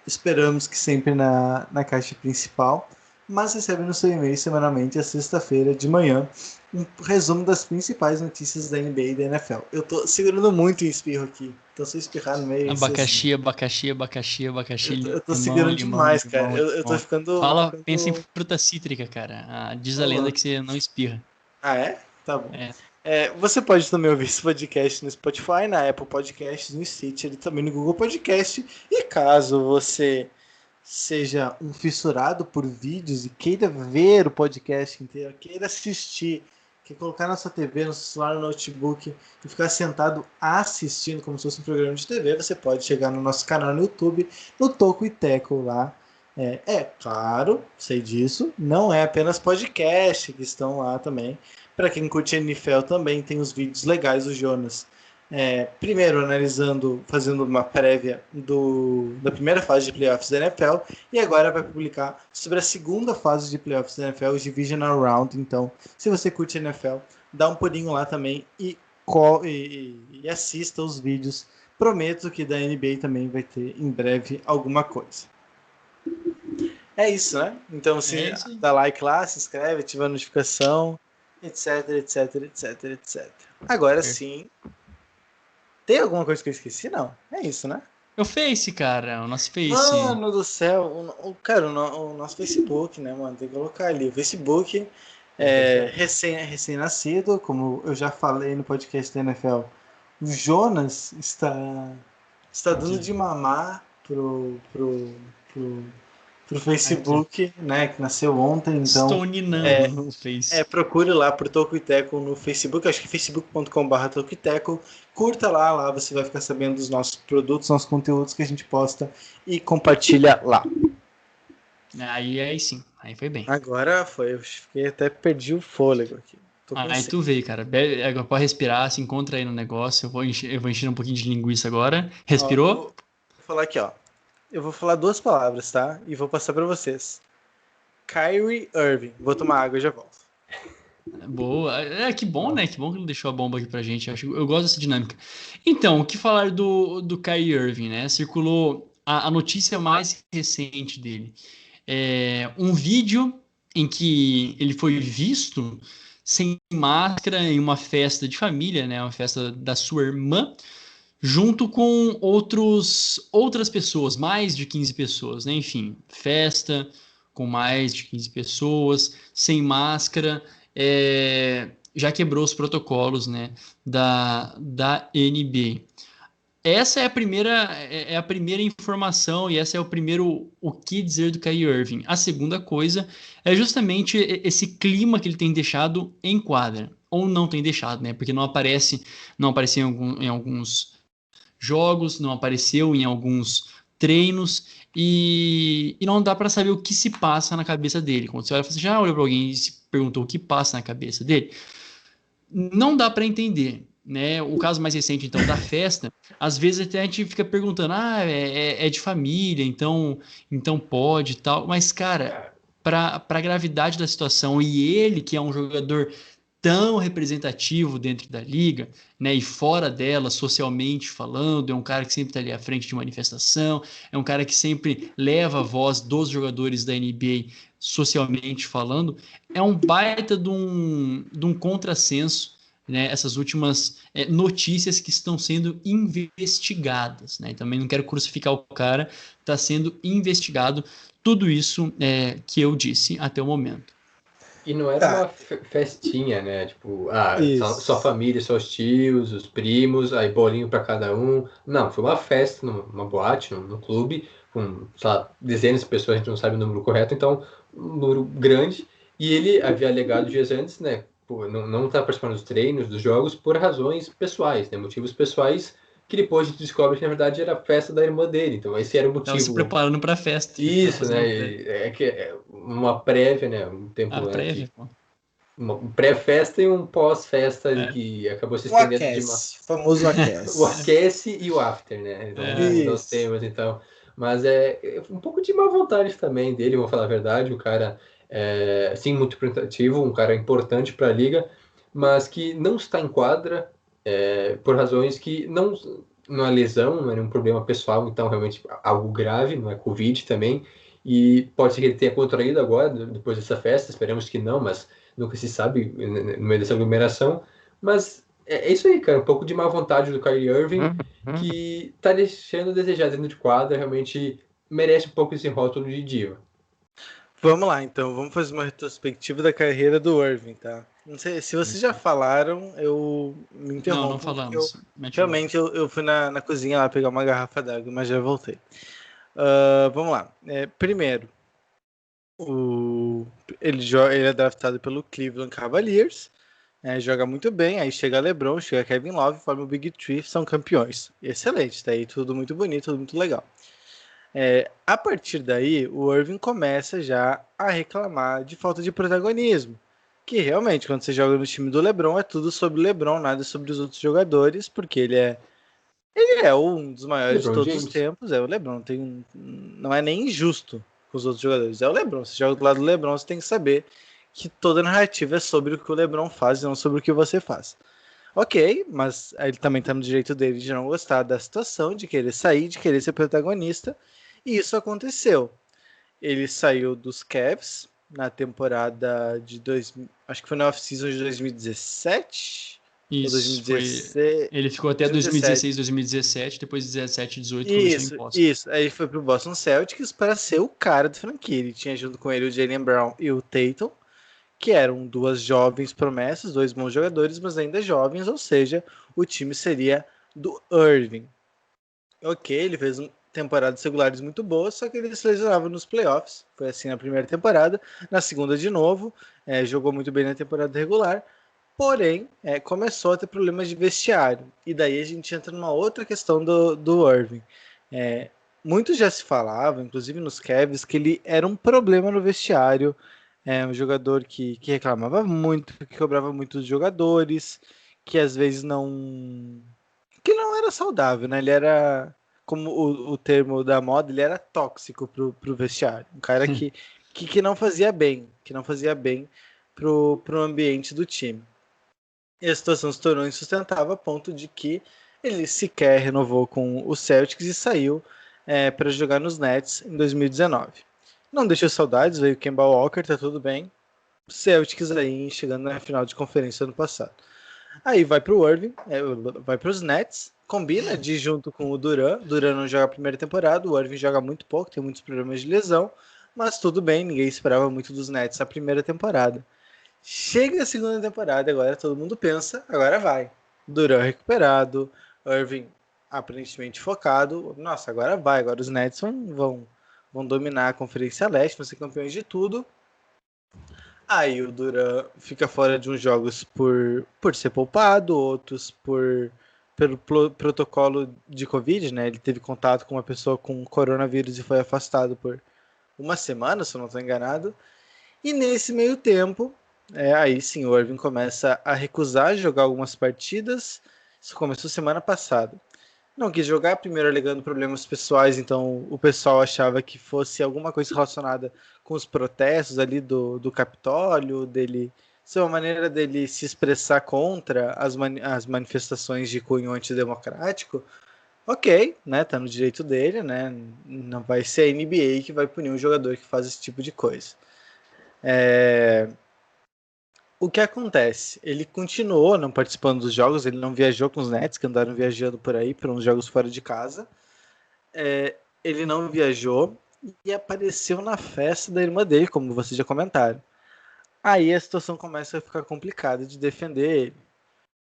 Esperamos que sempre na caixa principal, mas recebe no seu e-mail semanalmente, às sexta-feira de manhã, um resumo das principais notícias da NBA e da NFL. Eu tô segurando muito o espirro aqui, então se eu espirrar no meio... Abacaxi, abacaxi, abacaxi, abacaxi, Eu tô limão, segurando limão, demais, cara. limão, Eu tô limão. ficando... Fala, pensa em fruta cítrica, cara. Diz a lenda que você não espirra. Ah, é? Tá bom. É. Você pode também ouvir esse podcast no Spotify, na Apple Podcasts, no Stitcher e também no Google Podcast. E caso você seja um fissurado por vídeos e queira ver o podcast inteiro, queira assistir, quer colocar na sua TV, no celular, no notebook e ficar sentado assistindo como se fosse um programa de TV, você pode chegar no nosso canal no YouTube, no Toco e Teco lá. Claro, sei disso, não é apenas podcast que estão lá também. Para quem curte NFL também tem os vídeos legais do Jonas. Primeiro analisando, fazendo uma prévia da primeira fase de playoffs da NFL e agora vai publicar sobre a segunda fase de playoffs da NFL, os Divisional Round. Então, se você curte NFL, dá um pulinho lá também e assista os vídeos. Prometo que da NBA também vai ter em breve alguma coisa. É isso, né? Então, se dá like lá, se inscreve, ativa a notificação, etc, etc, etc, etc. Agora sim. Tem alguma coisa que eu esqueci? Não. É isso, né? O Face, cara. O nosso Face. Mano do céu. O nosso Facebook, né, mano? Tem que colocar ali. O Facebook recém-nascido, como eu já falei no podcast da NFL. O Jonas está dando de mamar pro Facebook, né, que nasceu ontem, então... Estou ninando no Face. Procure lá por Toco e Teco no Facebook, acho que é facebook.com/Toco e Teco. Curta lá você vai ficar sabendo dos nossos produtos, nossos conteúdos que a gente posta e compartilha lá. Aí sim, aí foi bem. Agora foi, eu até perdi o fôlego aqui. Aí tu veio, cara. Agora pode respirar, se encontra aí no negócio. Eu vou encher um pouquinho de linguiça agora. Respirou? Vou falar aqui, ó. Eu vou falar 2 palavras, tá? E vou passar pra vocês. Kyrie Irving. Vou tomar água e já volto. Boa. Que bom, né? Que bom que ele deixou a bomba aqui pra gente. Eu gosto dessa dinâmica. Então, o que falar do Kyrie Irving, né? Circulou a notícia mais recente dele. Um vídeo em que ele foi visto sem máscara em uma festa de família, né? Uma festa da sua irmã, junto com outras pessoas, mais de 15 pessoas, né? Enfim, festa com mais de 15 pessoas, sem máscara, já quebrou os protocolos, né, da NBA. Essa é a primeira informação e essa é o que dizer do Kyrie Irving. A segunda coisa é justamente esse clima que ele tem deixado em quadra, ou não tem deixado, né? Porque não apareceu em alguns jogos, não apareceu em alguns treinos e não dá para saber o que se passa na cabeça dele. Quando você olha, você já olhou para alguém e se perguntou o que passa na cabeça dele? Não dá para entender, né? O caso mais recente, então, da festa, às vezes até a gente fica perguntando, é de família, então pode e tal, mas, cara, para a gravidade da situação e ele, que é um jogador tão representativo dentro da liga, né, e fora dela, socialmente falando, é um cara que sempre está ali à frente de manifestação, é um cara que sempre leva a voz dos jogadores da NBA socialmente falando, é um baita de um contrassenso, né, essas últimas notícias que estão sendo investigadas, né, e também não quero crucificar o cara, está sendo investigado, tudo isso que eu disse até o momento. E não era uma festinha, né? Tipo, sua família, seus tios, os primos, aí bolinho pra cada um. Não, foi uma festa, numa boate, num clube, com, sei lá, dezenas de pessoas, a gente não sabe o número correto, então, um número grande. E ele havia alegado dias antes, né? Não tá participando dos treinos, dos jogos, por razões pessoais, né? Motivos pessoais, que depois a gente descobre que, na verdade, era a festa da irmã dele. Então, esse era o motivo. Tava se preparando pra festa. Isso, né? É uma prévia, né? Um tempo prévia, pô. Uma pré-festa e um pós-festa que acabou se estendendo demais. O famoso aquece. O aquece e o after, né? Então, os temas, então. Mas é um pouco de má vontade também dele, vou falar a verdade. O cara sim, muito representativo, um cara importante para a liga, mas que não está em quadra por razões que não é lesão, não é nenhum problema pessoal, então realmente algo grave, não é Covid também, e pode ser que ele tenha contraído agora, depois dessa festa, esperamos que não, mas nunca se sabe no meio dessa aglomeração, mas é isso aí, cara, um pouco de má vontade do Kyrie Irving, que tá deixando a desejar dentro de quadra, realmente merece um pouco esse rótulo de diva. Vamos lá, então. Vamos fazer uma retrospectiva da carreira do Irving, tá? Não sei se vocês já falaram, eu me Não interrompo, porque falamos. Mete bala. realmente eu fui na cozinha lá pegar uma garrafa d'água, mas já voltei. Vamos lá. Primeiro, ele é draftado pelo Cleveland Cavaliers, joga muito bem, aí chega LeBron, chega Kevin Love, forma o Big Three, são campeões. Excelente, tá aí tudo muito bonito, tudo muito legal. A partir daí, o Irving começa já a reclamar de falta de protagonismo. Que realmente, quando você joga no time do LeBron, é tudo sobre o LeBron, nada sobre os outros jogadores, porque ele é um dos maiores de LeBron todos os James. tempos. É o LeBron, não é nem injusto com os outros jogadores. É o LeBron. Você joga do lado do LeBron, você tem que saber que toda narrativa é sobre o que o LeBron faz e não sobre o que você faz. Ok, mas ele também está no direito dele de não gostar da situação, de querer sair, de querer ser protagonista. E isso aconteceu. Ele saiu dos Cavs na temporada acho que foi na off-season de 2017 ou Isso, foi. 2016. Ele ficou até 2017. 2016, 2017, depois 17, 18 foi deixado em Isso, posse. isso. Aí ele foi pro Boston Celtics para ser o cara da franquia. Ele tinha junto com ele o Jaylen Brown e o Tatum, que eram duas jovens promessas, dois bons jogadores, mas ainda jovens, ou seja, o time seria do Irving. Ok, ele fez temporadas regulares muito boas, só que ele se lesionava nos playoffs. Foi assim na primeira temporada, na segunda de novo, jogou muito bem na temporada regular, porém começou a ter problemas de vestiário. E daí a gente entra numa outra questão do Irving. Muitos já se falavam, inclusive nos Cavs, que ele era um problema no vestiário, um jogador que reclamava muito, que cobrava muito dos jogadores, que às vezes não que não era saudável, né? Ele era, como o termo da moda, ele era tóxico pro vestiário. Um cara que não fazia bem, pro ambiente do time. E a situação se tornou insustentável a ponto de que ele sequer renovou com o Celtics e saiu para jogar nos Nets em 2019. Não deixou saudades, veio o Kemba Walker, tá tudo bem. Celtics aí chegando na final de conferência ano passado. Aí vai pro Irving, vai pros Nets, combina de junto com o Duran. Duran não joga a primeira temporada, o Irving joga muito pouco, tem muitos problemas de lesão, mas tudo bem, ninguém esperava muito dos Nets a primeira temporada. Chega a segunda temporada, agora todo mundo pensa, agora vai. Duran recuperado, Irving aparentemente focado. Nossa, agora vai, agora os Nets vão dominar a Conferência Leste, vão ser campeões de tudo. Aí o Duran fica fora de uns jogos por ser poupado, outros pelo protocolo de Covid, né? Ele teve contato com uma pessoa com coronavírus e foi afastado por uma semana, se eu não estou enganado. E nesse meio tempo, aí sim, o Irving começa a recusar jogar algumas partidas. Isso começou semana passada. Não quis jogar, primeiro alegando problemas pessoais, então o pessoal achava que fosse alguma coisa relacionada com os protestos ali do Capitólio, dele ser uma maneira dele se expressar contra as manifestações de cunho antidemocrático. Ok, né, tá no direito dele, né, não vai ser a NBA que vai punir um jogador que faz esse tipo de coisa. O que acontece? Ele continuou não participando dos jogos, ele não viajou com os Nets, que andaram viajando por aí, para uns jogos fora de casa. Ele não viajou e apareceu na festa da irmã dele, como vocês já comentaram. Aí a situação começa a ficar complicada de defender ele,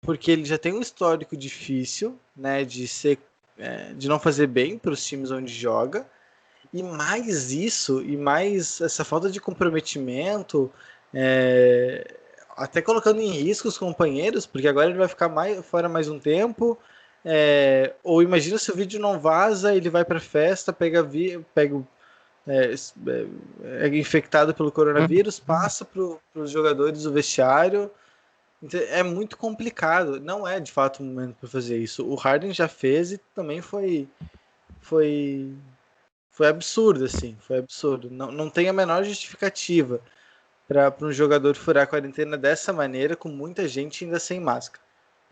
porque ele já tem um histórico difícil, né, de não fazer bem para os times onde joga, e mais isso, e mais essa falta de comprometimento, até colocando em risco os companheiros, porque agora ele vai ficar fora mais um tempo. Ou imagina se o vídeo não vaza, ele vai para festa, pega infectado pelo coronavírus, passa para os jogadores do vestiário. Então, é muito complicado. Não é de fato o momento para fazer isso. O Harden já fez e também foi absurdo, assim. Foi absurdo. Não tem a menor justificativa. para um jogador furar a quarentena dessa maneira, com muita gente ainda sem máscara.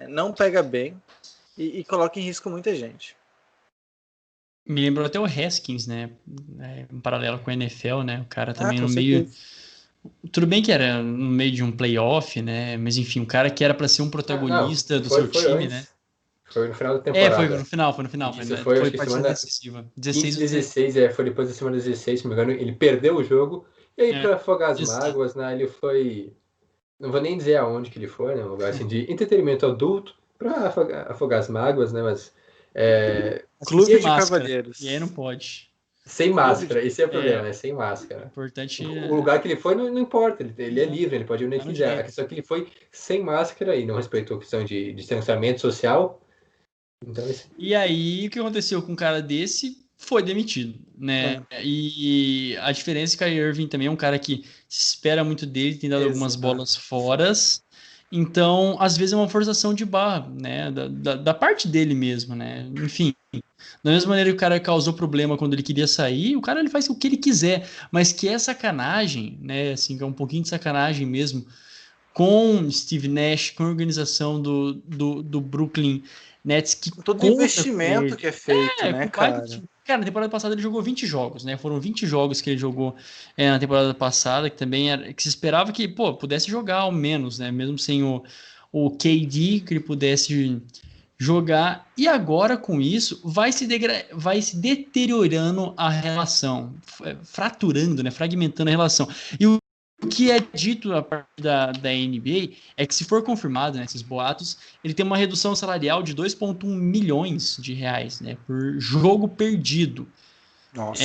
Não pega bem e coloca em risco muita gente. Me lembrou até o Haskins, né? Em paralelo com o NFL, né? O cara também Com no meio. certeza. Tudo bem que era no meio de um playoff, né? Mas enfim, o cara que era para ser um protagonista do seu Foi time, né? antes. Foi no final da temporada. Foi no final, Isso foi acho que partida semana decisiva. 15 16 e ou 16. 16, foi depois da semana 16, se não me engano, ele perdeu o jogo, e aí para afogar as exato. mágoas, né, ele foi, não vou nem dizer aonde que ele foi, né, um lugar assim de entretenimento adulto, para afogar as mágoas, né, mas Clube de máscara. Cavalheiros. E aí não pode. Sem máscara, esse é o problema, né, sem máscara. Importante. O lugar que ele foi não importa, ele é livre, ele pode ir onde ele quiser. A questão é que ele foi sem máscara e não respeitou a questão de distanciamento social. Então, E aí, o que aconteceu com um cara desse? Foi demitido, né? E a diferença é que o Kyrie Irving também é um cara que se espera muito dele, tem dado algumas bolas foras. Então, às vezes é uma forçação de barra, né? Da parte dele mesmo, né? Enfim, da mesma maneira que o cara causou problema quando ele queria sair, o cara ele faz o que ele quiser, mas que é sacanagem, né? Assim, que é um pouquinho de sacanagem mesmo com Steve Nash, com a organização do Brooklyn Nets, que todo conta investimento que é feito, né, cara? Cara, na temporada passada ele jogou 20 jogos, né? Foram 20 jogos que ele jogou na temporada passada, que também era, que se esperava que, pô, pudesse jogar ao menos, né? Mesmo sem o KD, que ele pudesse jogar. E agora, com isso, vai se deteriorando a relação, fraturando, né? Fragmentando a relação. E o que é dito a parte da NBA é que, se for confirmado, né, esses boatos, ele tem uma redução salarial de 2,1 milhões de reais, né, por jogo perdido. Nossa.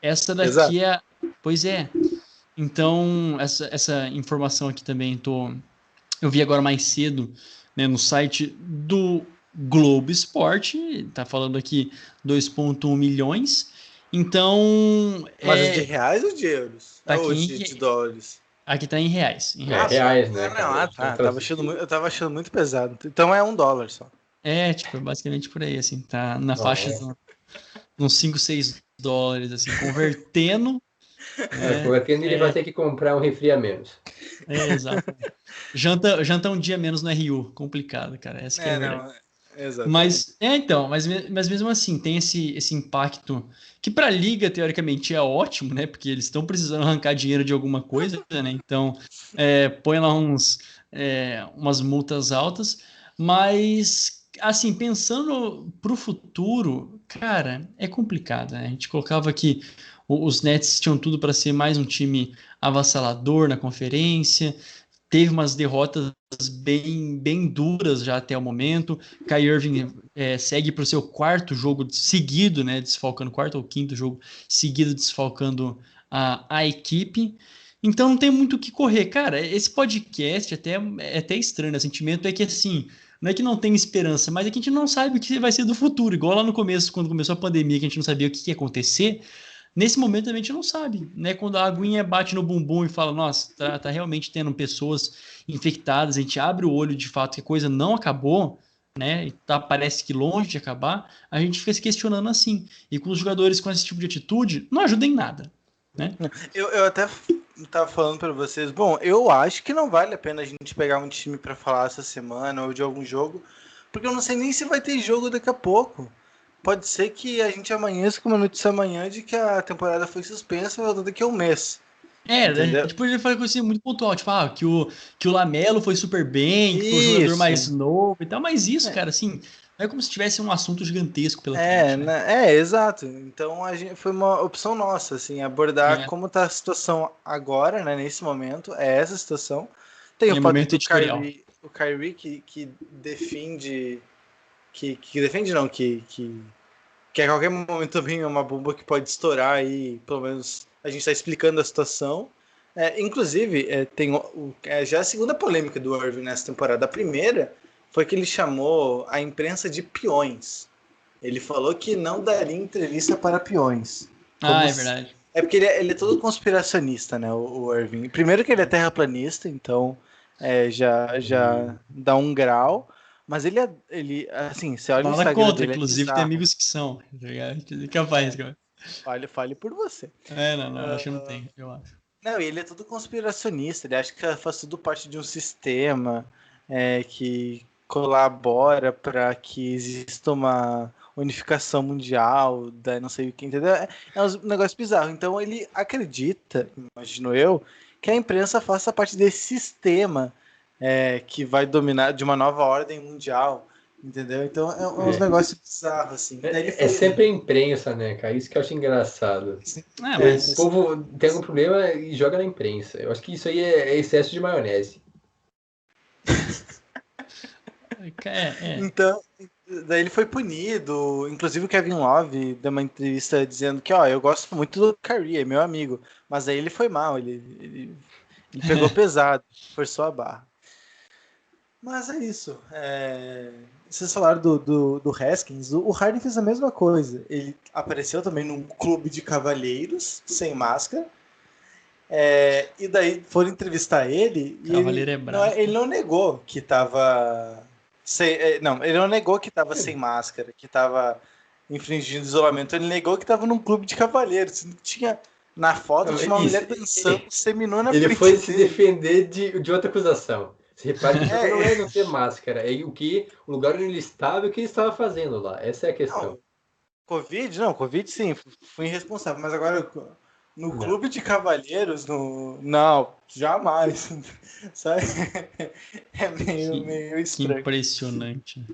Essa daqui é... Pois é. Então, essa informação aqui também eu vi agora mais cedo, né, no site do Globo Esporte, tá falando aqui 2,1 milhões. Então... Mas de reais ou de euros? Tá aqui de dólares? Aqui tá em reais. Reais, né, cara? Eu tava achando muito pesado. Então é $1 só. Tipo, basicamente por aí, assim, tá na faixa de uns 5, 6 dólares, assim, convertendo. Convertendo, ele vai ter que comprar um refri a menos. Exato. Janta um dia menos no RU, complicado, cara, essa que é a verdade. Mas, mas mesmo assim, tem esse impacto que para a liga, teoricamente, é ótimo, né? Porque eles estão precisando arrancar dinheiro de alguma coisa, né? Então, põe lá umas multas altas. Mas, assim, pensando para o futuro, cara, é complicado, né? A gente colocava que os Nets tinham tudo para ser mais um time avassalador na conferência, teve umas derrotas bem duras já até o momento. Kyrie Irving segue para o seu quarto jogo seguido, né, desfalcando, quarto ou quinto jogo seguido, desfalcando a equipe. Então não tem muito o que correr. Cara, esse podcast é até estranho, né? O sentimento é que, assim, não é que não tem esperança, mas é que a gente não sabe o que vai ser do futuro. Igual lá no começo, quando começou a pandemia, que a gente não sabia o que ia acontecer. Nesse momento a gente não sabe, né? Quando a aguinha bate no bumbum e fala, nossa, tá realmente tendo pessoas infectadas, a gente abre o olho de fato que a coisa não acabou, né? E parece que longe de acabar, a gente fica se questionando assim. E com os jogadores com esse tipo de atitude, não ajuda em nada, né? Eu até tava falando para vocês, bom, eu acho que não vale a pena a gente pegar um time para falar essa semana ou de algum jogo, porque eu não sei nem se vai ter jogo daqui a pouco. Pode ser que a gente amanheça com uma notícia amanhã de que a temporada foi suspensa e volta daqui a um mês. A gente poderia falar coisa assim muito pontual, tipo, que o Lamelo foi super bem, que foi o jogador mais novo e tal, mas isso, cara, assim, não é como se tivesse um assunto gigantesco pela frente, né? Exato. Então foi uma opção nossa, assim, abordar como tá a situação agora, né, nesse momento, é essa situação. Tem o fato do Kyrie que defende, que defende não, que a qualquer momento também é uma bomba que pode estourar e pelo menos a gente está explicando a situação. Inclusive, tem já a segunda polêmica do Irving nessa temporada. A primeira foi que ele chamou a imprensa de peões. Ele falou que não daria entrevista para peões. É verdade. É porque ele é todo conspiracionista, né, o Irving. Primeiro que ele é terraplanista, então já dá um grau. Mas ele assim, você olha o Instagram contra, dele, inclusive tem amigos que são, tá ligado? Capaz, cara. Fale por você. Não, acho que não tem, eu acho. Não, ele é todo conspiracionista, ele acha que faz tudo parte de um sistema que colabora para que exista uma unificação mundial, da não sei o que, entendeu? É um negócio bizarro. Então ele acredita, imagino eu, que a imprensa faça parte desse sistema que vai dominar de uma nova ordem mundial, entendeu? Então é uns negócios bizarros, assim. É sempre a imprensa, né, cara? Isso que eu acho engraçado. O povo tem algum problema e joga na imprensa. Eu acho que isso aí é excesso de maionese. Então, daí ele foi punido. Inclusive o Kevin Love deu uma entrevista dizendo que, eu gosto muito do Kyrie, é meu amigo. Mas aí ele foi mal, ele pegou pesado, forçou a barra. Mas é isso. Vocês falaram do Haskins. O Harden fez a mesma coisa. Ele apareceu também num clube de cavalheiros, sem máscara. E daí foram entrevistar ele. Cavaleiro é bravo. Ele não negou que estava. Ele não negou que estava sem máscara, que estava infringindo isolamento. Ele negou que estava num clube de cavalheiros. Tinha. Na foto tinha uma mulher dançando seminua na frente. Ele foi se defender de outra acusação. Você repara que não é não ter máscara, é o lugar onde ele estava e o que ele estava fazendo lá. Essa é a questão. Covid sim, fui irresponsável, mas agora no clube de cavalheiros, não, jamais. Sabe? É meio estranho. Que impressionante.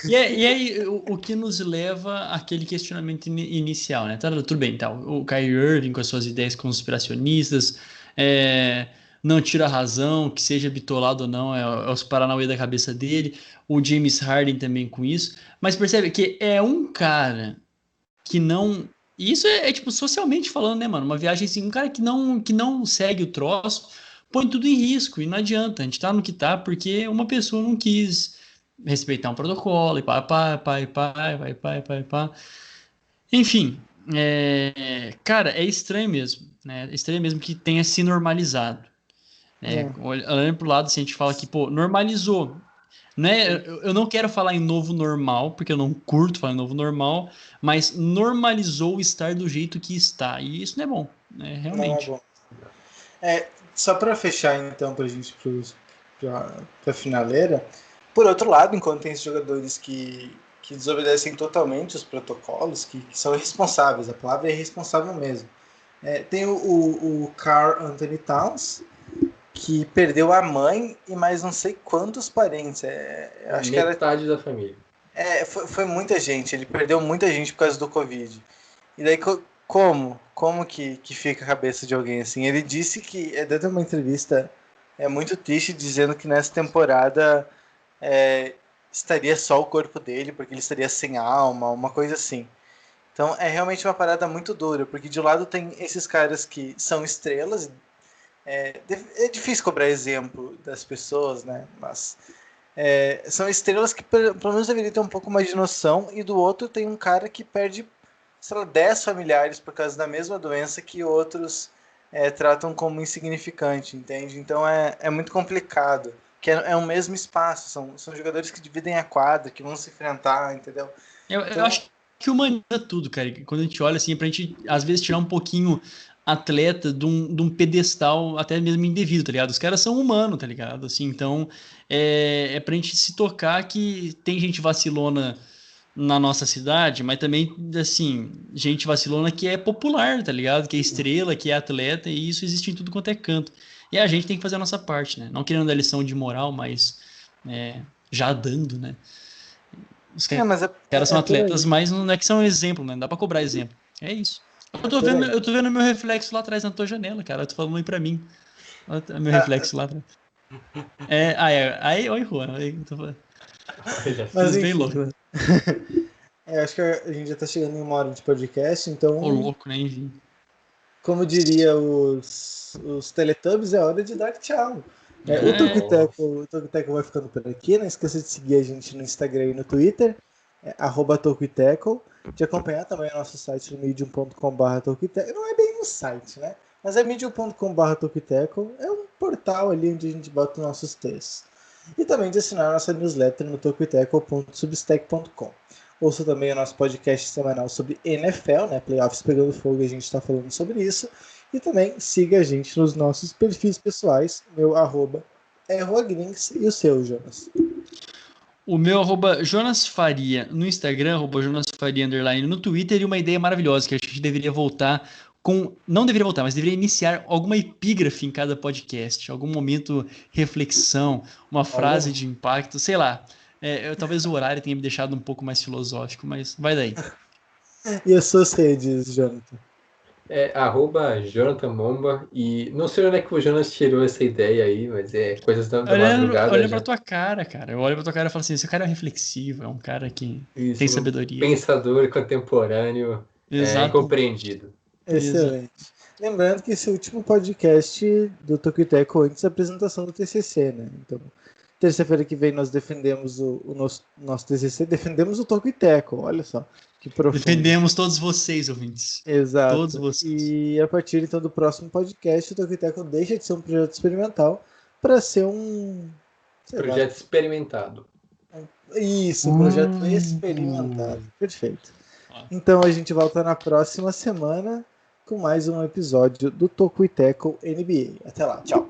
E aí, o que nos leva àquele questionamento inicial, né? Tudo bem, então, o Kyrie Irving com as suas ideias conspiracionistas, não tira a razão, que seja bitolado ou não, é os paranauê da cabeça dele, o James Harden também com isso, mas percebe que é um cara que não... Isso tipo, socialmente falando, né, mano? Uma viagem assim, um cara que não segue o troço, põe tudo em risco, e não adianta, a gente tá no que tá, porque uma pessoa não quis respeitar um protocolo, e pá. Enfim, cara, é estranho mesmo, né? É estranho mesmo que tenha se normalizado. Olhando pro lado, assim, a gente fala que, pô, normalizou. Né? Eu não quero falar em novo normal, porque eu não curto falar em novo normal, mas normalizou estar do jeito que está. E isso não é bom, né? Realmente. Não é bom. Só para fechar, então, para a gente para a finaleira, por outro lado, enquanto tem esses jogadores que desobedecem totalmente os protocolos, que são irresponsáveis, a palavra é irresponsável mesmo. Tem o Karl Anthony Towns, que perdeu a mãe e mais não sei quantos parentes. Acho metade da família. Foi muita gente, ele perdeu muita gente por causa do Covid. E daí, como que fica a cabeça de alguém assim? Ele disse que, dentro de uma entrevista, muito triste, dizendo que nessa temporada estaria só o corpo dele, porque ele estaria sem alma, uma coisa assim. Então é realmente uma parada muito dura, porque de um lado tem esses caras que são estrelas, é difícil cobrar exemplo das pessoas, né? Mas são estrelas que pelo menos deveriam ter um pouco mais de noção, e do outro tem um cara que perde, sei lá, 10 familiares por causa da mesma doença que outros tratam como insignificante, entende? Então é muito complicado, que é um mesmo espaço, são jogadores que dividem a quadra, que vão se enfrentar, entendeu? Eu acho que humaniza tudo, cara. Quando a gente olha assim, pra gente às vezes tirar um pouquinho atleta de um pedestal até mesmo indevido, tá ligado? Os caras são humanos, tá ligado? Assim, então pra gente se tocar que tem gente vacilona na nossa cidade, mas também, assim, gente vacilona que é popular, tá ligado? Que é estrela, que é atleta, e isso existe em tudo quanto é canto. E a gente tem que fazer a nossa parte, né? Não querendo dar lição de moral, mas já dando, né? Os caras são atletas, mas não é que são exemplo, né? Não dá pra cobrar exemplo. É isso. Eu tô vendo meu reflexo lá atrás na tua janela, cara. Eu tô falando aí pra mim. Olha meu reflexo lá atrás. Aí, oi, Juan. Mas bem louco, né? Acho que a gente já tá chegando em 1 hora de podcast, então. Ô, louco, né? Enfim. Como diria os Teletubbies, é hora de dar tchau. O Tocoteco vai ficando por aqui. Não esqueça de seguir a gente no Instagram e no Twitter, @Tocoteco. De acompanhar também o nosso site no medium.com/Tocoteco. Não é bem um site, né? Mas é medium.com/Tocoteco. É um portal ali onde a gente bota os nossos textos. E também de assinar a nossa newsletter no tocoteco.substack.com. Ouça também o nosso podcast semanal sobre NFL, né? Playoffs pegando fogo, a gente está falando sobre isso. E também siga a gente nos nossos perfis pessoais, meu @RoaGrings e o seu, Jonas. O meu Jonas Faria no Instagram, Jonas Faria _ no Twitter, e uma ideia maravilhosa que a gente deveria voltar com. Não deveria voltar, mas deveria iniciar alguma epígrafe em cada podcast, algum momento reflexão, uma frase de impacto, sei lá. Talvez o horário tenha me deixado um pouco mais filosófico, mas vai daí. E as suas redes, Jonathan? @Jonathan Momba, e não sei onde é que o Jonas tirou essa ideia aí, mas é coisas da madrugada. Olha pra tua cara, cara. Eu olho pra tua cara e falo assim: esse cara é reflexivo, é um cara que tem sabedoria. Pensador contemporâneo, Exato. incompreendido. Excelente. Lembrando que esse é o último podcast do Toco e Teco antes da apresentação do TCC, né? Então, terça-feira que vem nós defendemos o nosso TCC, defendemos o Toco e Teco, olha só. Que profundo. Defendemos todos vocês, ouvintes. Exato. Todos vocês. E a partir então do próximo podcast, o Toco e Teco deixa de ser um projeto experimental para ser um projeto experimentado. Isso, um projeto experimentado. Perfeito. Então a gente volta na próxima semana com mais um episódio do Toco e Teco NBA. Até lá, tchau.